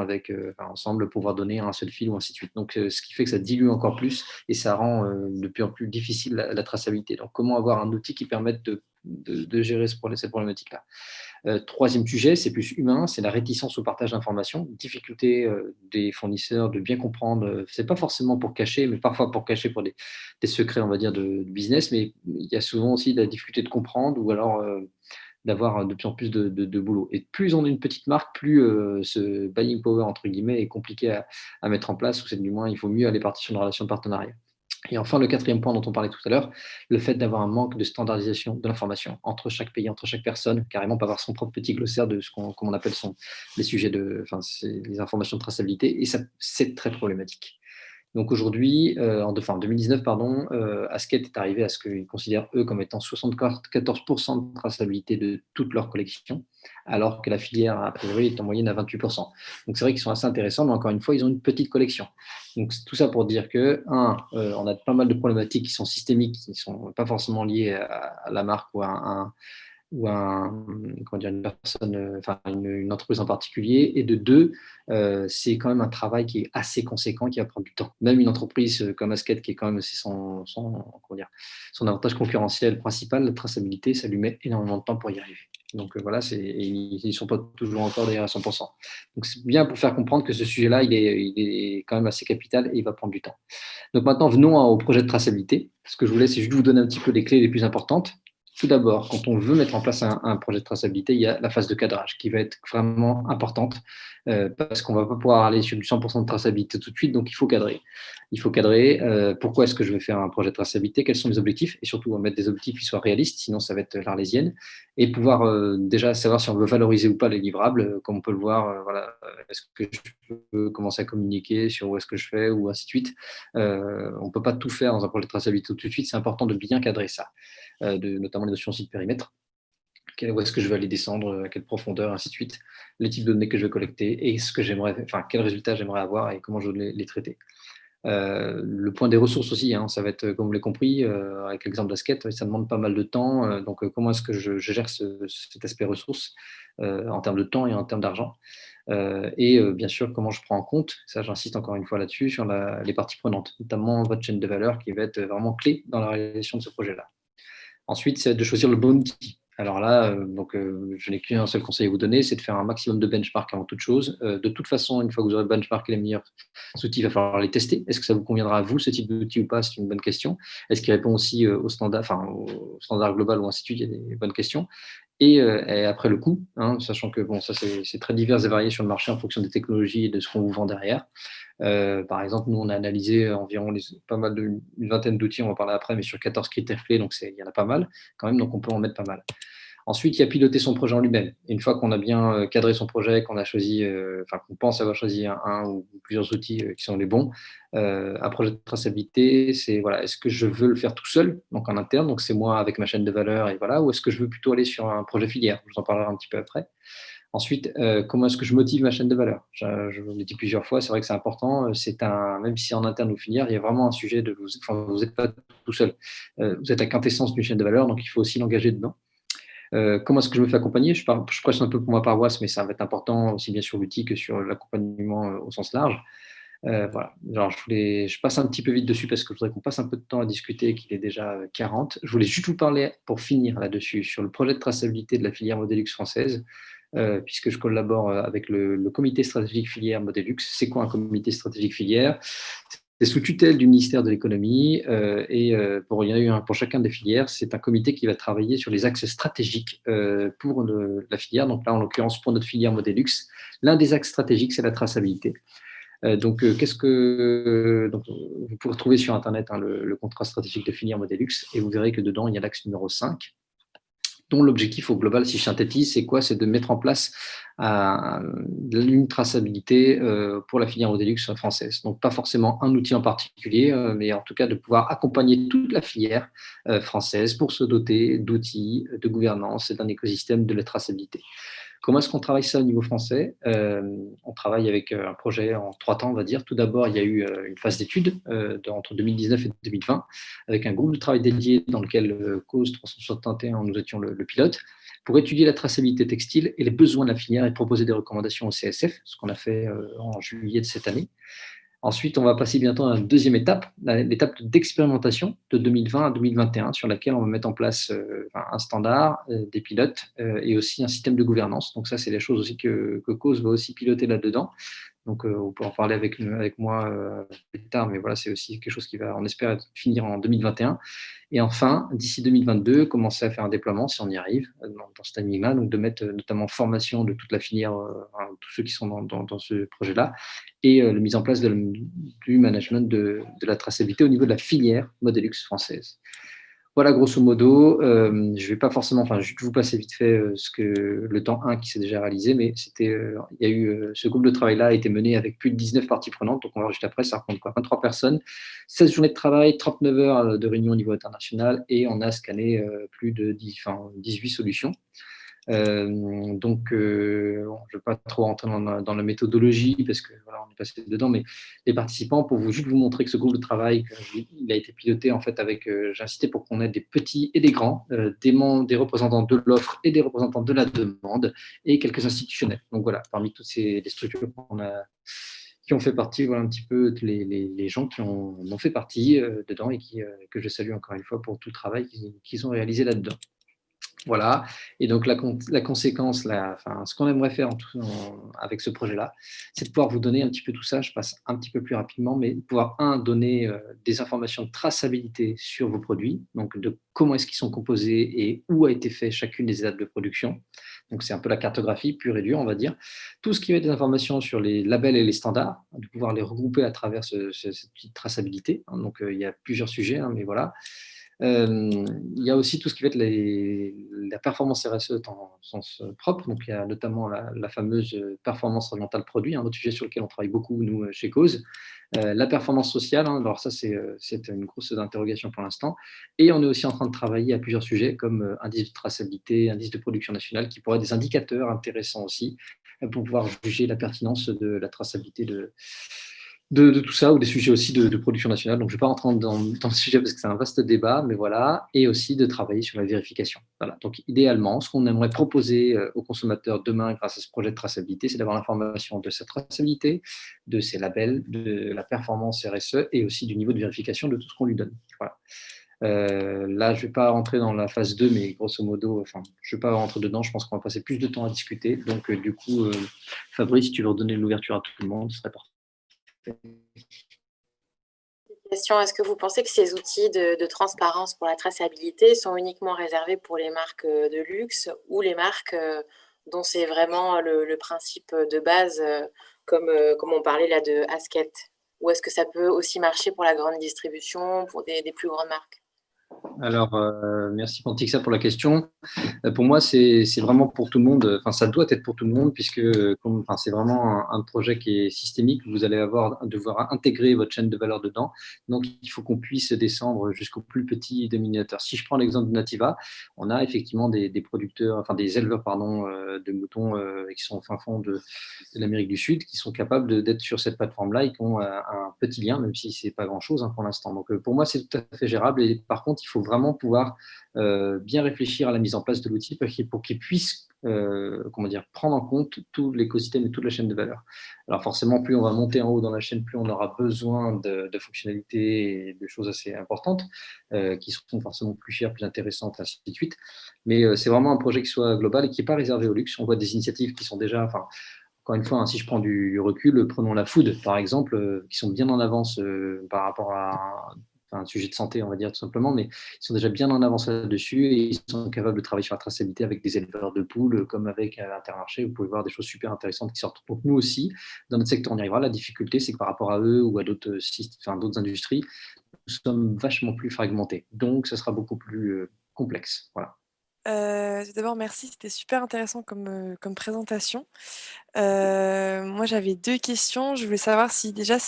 ensemble pour pouvoir donner un seul fil ou ainsi de suite. Donc, ce qui fait que ça dilue encore plus et ça rend de plus en plus difficile la traçabilité. Donc, comment avoir un outil qui permette de gérer cette problématique-là? Troisième sujet, c'est plus humain, c'est la réticence au partage d'informations, difficulté des fournisseurs de bien comprendre. C'est pas forcément pour cacher, mais parfois pour cacher pour des secrets, on va dire, de business, mais il y a souvent aussi la difficulté de comprendre ou alors d'avoir de plus en plus de boulot. Et plus on est une petite marque, plus ce buying power, entre guillemets, est compliqué à mettre en place, ou c'est du moins, il faut mieux aller partir sur une relation de partenariat. Et enfin, le quatrième point dont on parlait tout à l'heure, le fait d'avoir un manque de standardisation de l'information entre chaque pays, entre chaque personne, carrément pas avoir son propre petit glossaire de ce comme on appelle les sujets les informations de traçabilité, et ça, c'est très problématique. Donc aujourd'hui, en 2019, Asket est arrivé à ce qu'ils considèrent, eux, comme étant 74% de traçabilité de toute leur collection, alors que la filière, a priori, est en moyenne à 28%. Donc c'est vrai qu'ils sont assez intéressants, mais encore une fois, ils ont une petite collection. Donc tout ça pour dire que, on a pas mal de problématiques qui sont systémiques, qui ne sont pas forcément liées à la marque ou à une personne, une entreprise en particulier, et de deux, c'est quand même un travail qui est assez conséquent, qui va prendre du temps. Même une entreprise comme Asket, qui est quand même aussi son avantage concurrentiel principal, la traçabilité, ça lui met énormément de temps pour y arriver. Donc voilà, ils ne sont pas toujours encore derrière à 100%. Donc c'est bien pour faire comprendre que ce sujet-là, il est quand même assez capital et il va prendre du temps. Donc maintenant, venons au projet de traçabilité. Ce que je voulais, c'est juste vous donner un petit peu les clés les plus importantes. Tout d'abord, quand on veut mettre en place un projet de traçabilité, il y a la phase de cadrage qui va être vraiment importante parce qu'on ne va pas pouvoir aller sur du 100% de traçabilité tout de suite, donc il faut cadrer. Il faut cadrer pourquoi est-ce que je veux faire un projet de traçabilité, quels sont les objectifs, et surtout mettre des objectifs qui soient réalistes, sinon ça va être l'arlésienne, et pouvoir déjà savoir si on veut valoriser ou pas les livrables, comme on peut le voir, est-ce que je peux commencer à communiquer sur où est-ce que je fais, ou ainsi de suite. On ne peut pas tout faire dans un projet de traçabilité tout de suite, c'est important de bien cadrer ça. Notamment les notions aussi de périmètre, où est-ce que je vais aller descendre, à quelle profondeur, ainsi de suite, les types de données que je vais collecter et quels résultats j'aimerais avoir et comment je veux les traiter. Le point des ressources aussi, ça va être, comme vous l'avez compris, avec l'exemple d'Asket, ça demande pas mal de temps. Donc, comment est-ce que je gère cet aspect ressources en termes de temps et en termes d'argent et bien sûr, comment je prends en compte, ça j'insiste encore une fois là-dessus, sur les parties prenantes, notamment votre chaîne de valeur qui va être vraiment clé dans la réalisation de ce projet-là. Ensuite, c'est de choisir le bon outil. Alors là, je n'ai qu'un seul conseil à vous donner, c'est de faire un maximum de benchmark avant toute chose. De toute façon, une fois que vous aurez benchmarké les meilleurs outils, il va falloir les tester. Est-ce que ça vous conviendra à vous, ce type d'outil ou pas? C'est une bonne question. Est-ce qu'il répond aussi au standard global ou ainsi de suite? Il y a des bonnes questions. Et après le coût, sachant que ça c'est très divers et varié sur le marché en fonction des technologies et de ce qu'on vous vend derrière. Par exemple, nous on a analysé environ pas mal une vingtaine d'outils, on va en parler après, mais sur 14 critères clés, donc il y en a pas mal quand même, donc on peut en mettre pas mal. Ensuite, il y a piloter son projet en lui-même. Une fois qu'on a bien cadré son projet, qu'on a choisi, qu'on pense avoir choisi un ou plusieurs outils qui sont les bons, un projet de traçabilité, c'est est-ce que je veux le faire tout seul, donc en interne, donc c'est moi avec ma chaîne de valeur, et ou est-ce que je veux plutôt aller sur un projet filière? Je vous en parlerai un petit peu après. Ensuite, comment est-ce que je motive ma chaîne de valeur? Je vous l'ai dit plusieurs fois, c'est vrai que c'est important. Même si en interne ou filière, il y a vraiment un sujet de vous n'êtes pas tout seul. Vous êtes la quintessence d'une chaîne de valeur, donc il faut aussi l'engager dedans. Comment est-ce que je me fais accompagner? Je prêche un peu pour ma paroisse, mais ça va être important aussi bien sur l'outil que sur l'accompagnement au sens large. Voilà. Alors, je passe un petit peu vite dessus parce que je voudrais qu'on passe un peu de temps à discuter, qu'il est déjà 40. Je voulais juste vous parler, pour finir là-dessus, sur le projet de traçabilité de la filière Modélux française, puisque je collabore avec le comité stratégique filière Modélux. C'est quoi un comité stratégique filière? C'est sous tutelle du ministère de l'économie il y en a eu un pour chacun des filières. C'est un comité qui va travailler sur les axes stratégiques pour la filière. Donc là, en l'occurrence, pour notre filière Modélux, l'un des axes stratégiques, c'est la traçabilité. Donc, vous pouvez retrouver sur Internet le contrat stratégique de filière Modélux et vous verrez que dedans, il y a l'axe numéro 5, dont l'objectif au global, si je synthétise, c'est quoi? C'est de mettre en place une traçabilité pour la filière Modélux française. Donc, pas forcément un outil en particulier, mais en tout cas de pouvoir accompagner toute la filière française pour se doter d'outils de gouvernance et d'un écosystème de la traçabilité. Comment est-ce qu'on travaille ça au niveau français? On travaille avec un projet en 3 temps, on va dire. Tout d'abord, il y a eu une phase d'étude entre 2019 et 2020, avec un groupe de travail dédié dans lequel Cause 361, nous étions le pilote, pour étudier la traçabilité textile et les besoins de la filière et proposer des recommandations au CSF, ce qu'on a fait en juillet de cette année. Ensuite, on va passer bientôt à la deuxième étape, l'étape d'expérimentation de 2020 à 2021, sur laquelle on va mettre en place un standard, des pilotes et aussi un système de gouvernance. Donc ça, c'est des choses aussi que Cause va aussi piloter là-dedans. Donc, vous pourrez en parler avec moi plus tard, mais voilà, c'est aussi quelque chose qui va, on espère, finir en 2021. Et enfin, d'ici 2022, commencer à faire un déploiement, si on y arrive, dans ce timing-là, donc de mettre notamment formation de toute la filière, tous ceux qui sont dans ce projet-là, et la mise en place du management de la traçabilité au niveau de la filière Modélux française. Voilà, grosso modo, je ne vais pas forcément, je vais vous passer vite fait le temps 1 qui s'est déjà réalisé, mais il y a eu, ce groupe de travail-là a été mené avec plus de 19 parties prenantes, donc on va voir juste après, ça raconte quoi? 23 personnes, 16 journées de travail, 39 heures de réunion au niveau international, et on a scanné plus de 18 solutions. Je ne vais pas trop rentrer dans la méthodologie parce que voilà, on est passé dedans, mais les participants, pour juste vous montrer que ce groupe de travail, il a été piloté en fait avec, j'ai insisté pour qu'on ait des petits et des grands, des représentants de l'offre et des représentants de la demande et quelques institutionnels. Donc voilà, parmi toutes les structures qui ont fait partie, voilà un petit peu les gens qui en ont fait partie dedans et que je salue encore une fois pour tout le travail qu'ils ont réalisé là-dedans. Voilà, et donc la conséquence, ce qu'on aimerait faire avec ce projet-là, c'est de pouvoir vous donner un petit peu tout ça. Je passe un petit peu plus rapidement, mais de pouvoir, donner des informations de traçabilité sur vos produits, donc de comment est-ce qu'ils sont composés et où a été fait chacune des étapes de production. Donc c'est un peu la cartographie pure et dure, on va dire. Tout ce qui va être des informations sur les labels et les standards, de pouvoir les regrouper à travers cette petite traçabilité. Donc il y a plusieurs sujets, mais voilà. Il y a aussi tout ce qui va être la performance RSE en sens propre. Donc, il y a notamment la fameuse performance orientale produit, un autre sujet sur lequel on travaille beaucoup, nous, chez Cause. La performance sociale, alors ça, c'est une grosse interrogation pour l'instant. Et on est aussi en train de travailler à plusieurs sujets, comme indice de traçabilité, indice de production nationale, qui pourraient être des indicateurs intéressants aussi pour pouvoir juger la pertinence de la traçabilité de tout ça, ou des sujets aussi de production nationale. Donc, je ne vais pas rentrer dans le sujet parce que c'est un vaste débat, mais voilà, et aussi de travailler sur la vérification. Voilà. Donc, idéalement, ce qu'on aimerait proposer aux consommateurs demain grâce à ce projet de traçabilité, c'est d'avoir l'information de cette traçabilité, de ses labels, de la performance RSE et aussi du niveau de vérification de tout ce qu'on lui donne. Voilà. Là, je ne vais pas rentrer dans la phase 2, mais grosso modo, je ne vais pas rentrer dedans. Je pense qu'on va passer plus de temps à discuter. Donc, du coup, Fabrice, si tu veux redonner l'ouverture à tout le monde, ce serait parfait. Question, est-ce que vous pensez que ces outils de transparence pour la traçabilité sont uniquement réservés pour les marques de luxe ou les marques dont c'est vraiment le principe de base, comme on parlait là de Asket? Ou est-ce que ça peut aussi marcher pour la grande distribution, pour des plus grandes marques? Alors, merci Pantixa pour la question. Pour moi, c'est vraiment pour tout le monde. Enfin, ça doit être pour tout le monde puisque c'est vraiment un projet qui est systémique. Vous allez devoir intégrer votre chaîne de valeur dedans. Donc, il faut qu'on puisse descendre jusqu'au plus petit dénominateur. Si je prends l'exemple de Nativa, on a effectivement des producteurs, enfin des éleveurs pardon, de moutons qui sont au fin fond de l'Amérique du Sud, qui sont capables d'être sur cette plateforme-là et qui ont un petit lien, même si c'est pas grand-chose pour l'instant. Donc, pour moi, c'est tout à fait gérable. Et par contre, il faut vraiment pouvoir bien réfléchir à la mise en place de l'outil pour qu'il puisse prendre en compte tout l'écosystème et toute la chaîne de valeur. Alors forcément, plus on va monter en haut dans la chaîne, plus on aura besoin de fonctionnalités et de choses assez importantes qui seront forcément plus chères, plus intéressantes, ainsi de suite. Mais c'est vraiment un projet qui soit global et qui n'est pas réservé au luxe. On voit des initiatives qui sont déjà… Encore une fois, si je prends du recul, prenons la food, par exemple, qui sont bien en avance par rapport à un sujet de santé, on va dire tout simplement, mais ils sont déjà bien en avance là-dessus et ils sont capables de travailler sur la traçabilité avec des éleveurs de poules, comme avec Intermarché. Vous pouvez voir des choses super intéressantes qui sortent. Donc nous aussi, dans notre secteur, on y arrivera. La difficulté, c'est que par rapport à eux ou à d'autres industries, nous sommes vachement plus fragmentés. Donc, ça sera beaucoup plus complexe. Voilà. D'abord, merci, c'était super intéressant comme présentation. Moi, j'avais 2 questions. Je voulais savoir si déjà,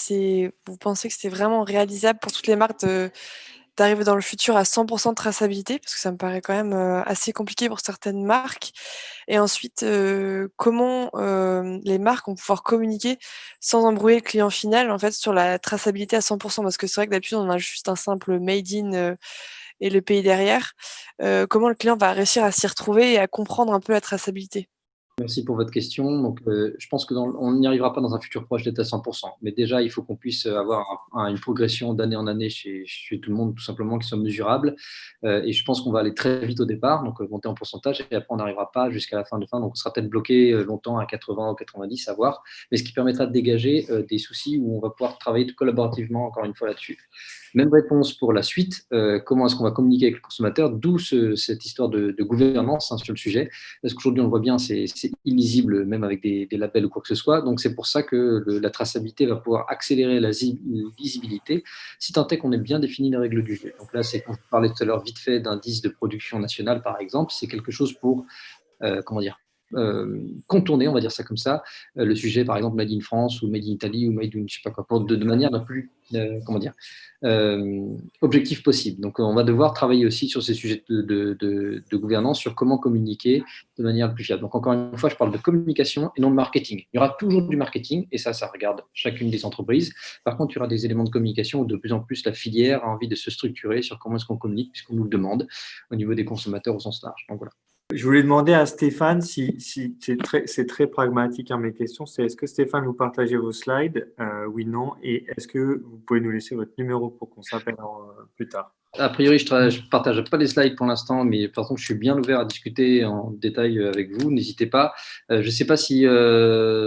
vous pensez que c'est vraiment réalisable pour toutes les marques d'arriver dans le futur à 100 % de traçabilité? Parce que ça me paraît quand même assez compliqué pour certaines marques. Et ensuite, comment les marques vont pouvoir communiquer sans embrouiller le client final, en fait, sur la traçabilité à 100 %? Parce que c'est vrai que d'habitude, on a juste un simple made in et le pays derrière. Comment le client va réussir à s'y retrouver et à comprendre un peu la traçabilité? Merci pour votre question. Donc, je pense qu'on n'y arrivera pas dans un futur proche d'être à 100%. Mais déjà, il faut qu'on puisse avoir une progression d'année en année chez tout le monde, tout simplement, qui soit mesurable. Et je pense qu'on va aller très vite au départ, donc monter en pourcentage, et après, on n'arrivera pas jusqu'à la fin de fin. Donc, on sera peut-être bloqué longtemps à 80 ou 90, à voir. Mais ce qui permettra de dégager des soucis où on va pouvoir travailler collaborativement, encore une fois, là-dessus. Même réponse pour la suite. Comment est-ce qu'on va communiquer avec le consommateur? D'où cette histoire de gouvernance sur le sujet. Parce qu'aujourd'hui, on le voit bien, c'est illisible, même avec des labels ou quoi que ce soit. Donc, c'est pour ça que la traçabilité va pouvoir accélérer la visibilité, si tant est qu'on ait bien défini les règles du jeu. Donc là, c'est quand je parlais tout à l'heure vite fait d'indice de production nationale, par exemple. C'est quelque chose pour, contourner, on va dire ça comme ça, le sujet, par exemple, Made in France ou Made in Italy ou Made in je sais pas quoi, de manière la plus, objectif possible. Donc, on va devoir travailler aussi sur ces sujets de gouvernance, sur comment communiquer de manière la plus fiable. Donc, encore une fois, je parle de communication et non de marketing. Il y aura toujours du marketing, et ça regarde chacune des entreprises. Par contre, il y aura des éléments de communication où de plus en plus la filière a envie de se structurer sur comment est-ce qu'on communique, puisqu'on nous le demande au niveau des consommateurs au sens large. Donc, voilà. Je voulais demander à Stéphane si c'est très pragmatique mes questions. C'est est-ce que Stéphane, vous partagez vos slides? Oui, non. Et est-ce que vous pouvez nous laisser votre numéro pour qu'on s'appelle plus tard? A priori, je ne partage pas les slides pour l'instant, mais par contre, je suis bien ouvert à discuter en détail avec vous. N'hésitez pas. Je ne sais pas si,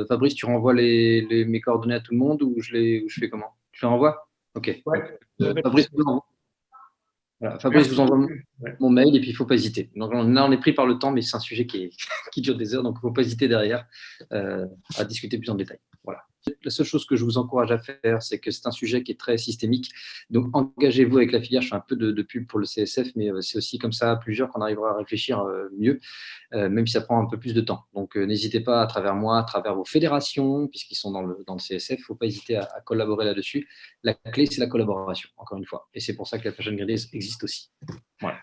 Fabrice, tu renvoies mes coordonnées à tout le monde ou je fais comment? Tu les renvoies? Ok. Ouais. Fabrice, voilà, Fabrice vous envoie mon mail et puis il ne faut pas hésiter. Donc, on est pris par le temps, mais c'est un sujet qui dure des heures, donc il ne faut pas hésiter derrière à discuter plus en détail. Voilà. La seule chose que je vous encourage à faire, c'est que c'est un sujet qui est très systémique. Donc, engagez-vous avec la filière. Je fais un peu de pub pour le CSF, mais c'est aussi comme ça à plusieurs qu'on arrivera à réfléchir mieux, même si ça prend un peu plus de temps. Donc, n'hésitez pas à travers moi, à travers vos fédérations, puisqu'ils sont dans le CSF, il ne faut pas hésiter à collaborer là-dessus. La clé, c'est la collaboration, encore une fois. Et c'est pour ça que la Fashion Green Days existe aussi. Voilà.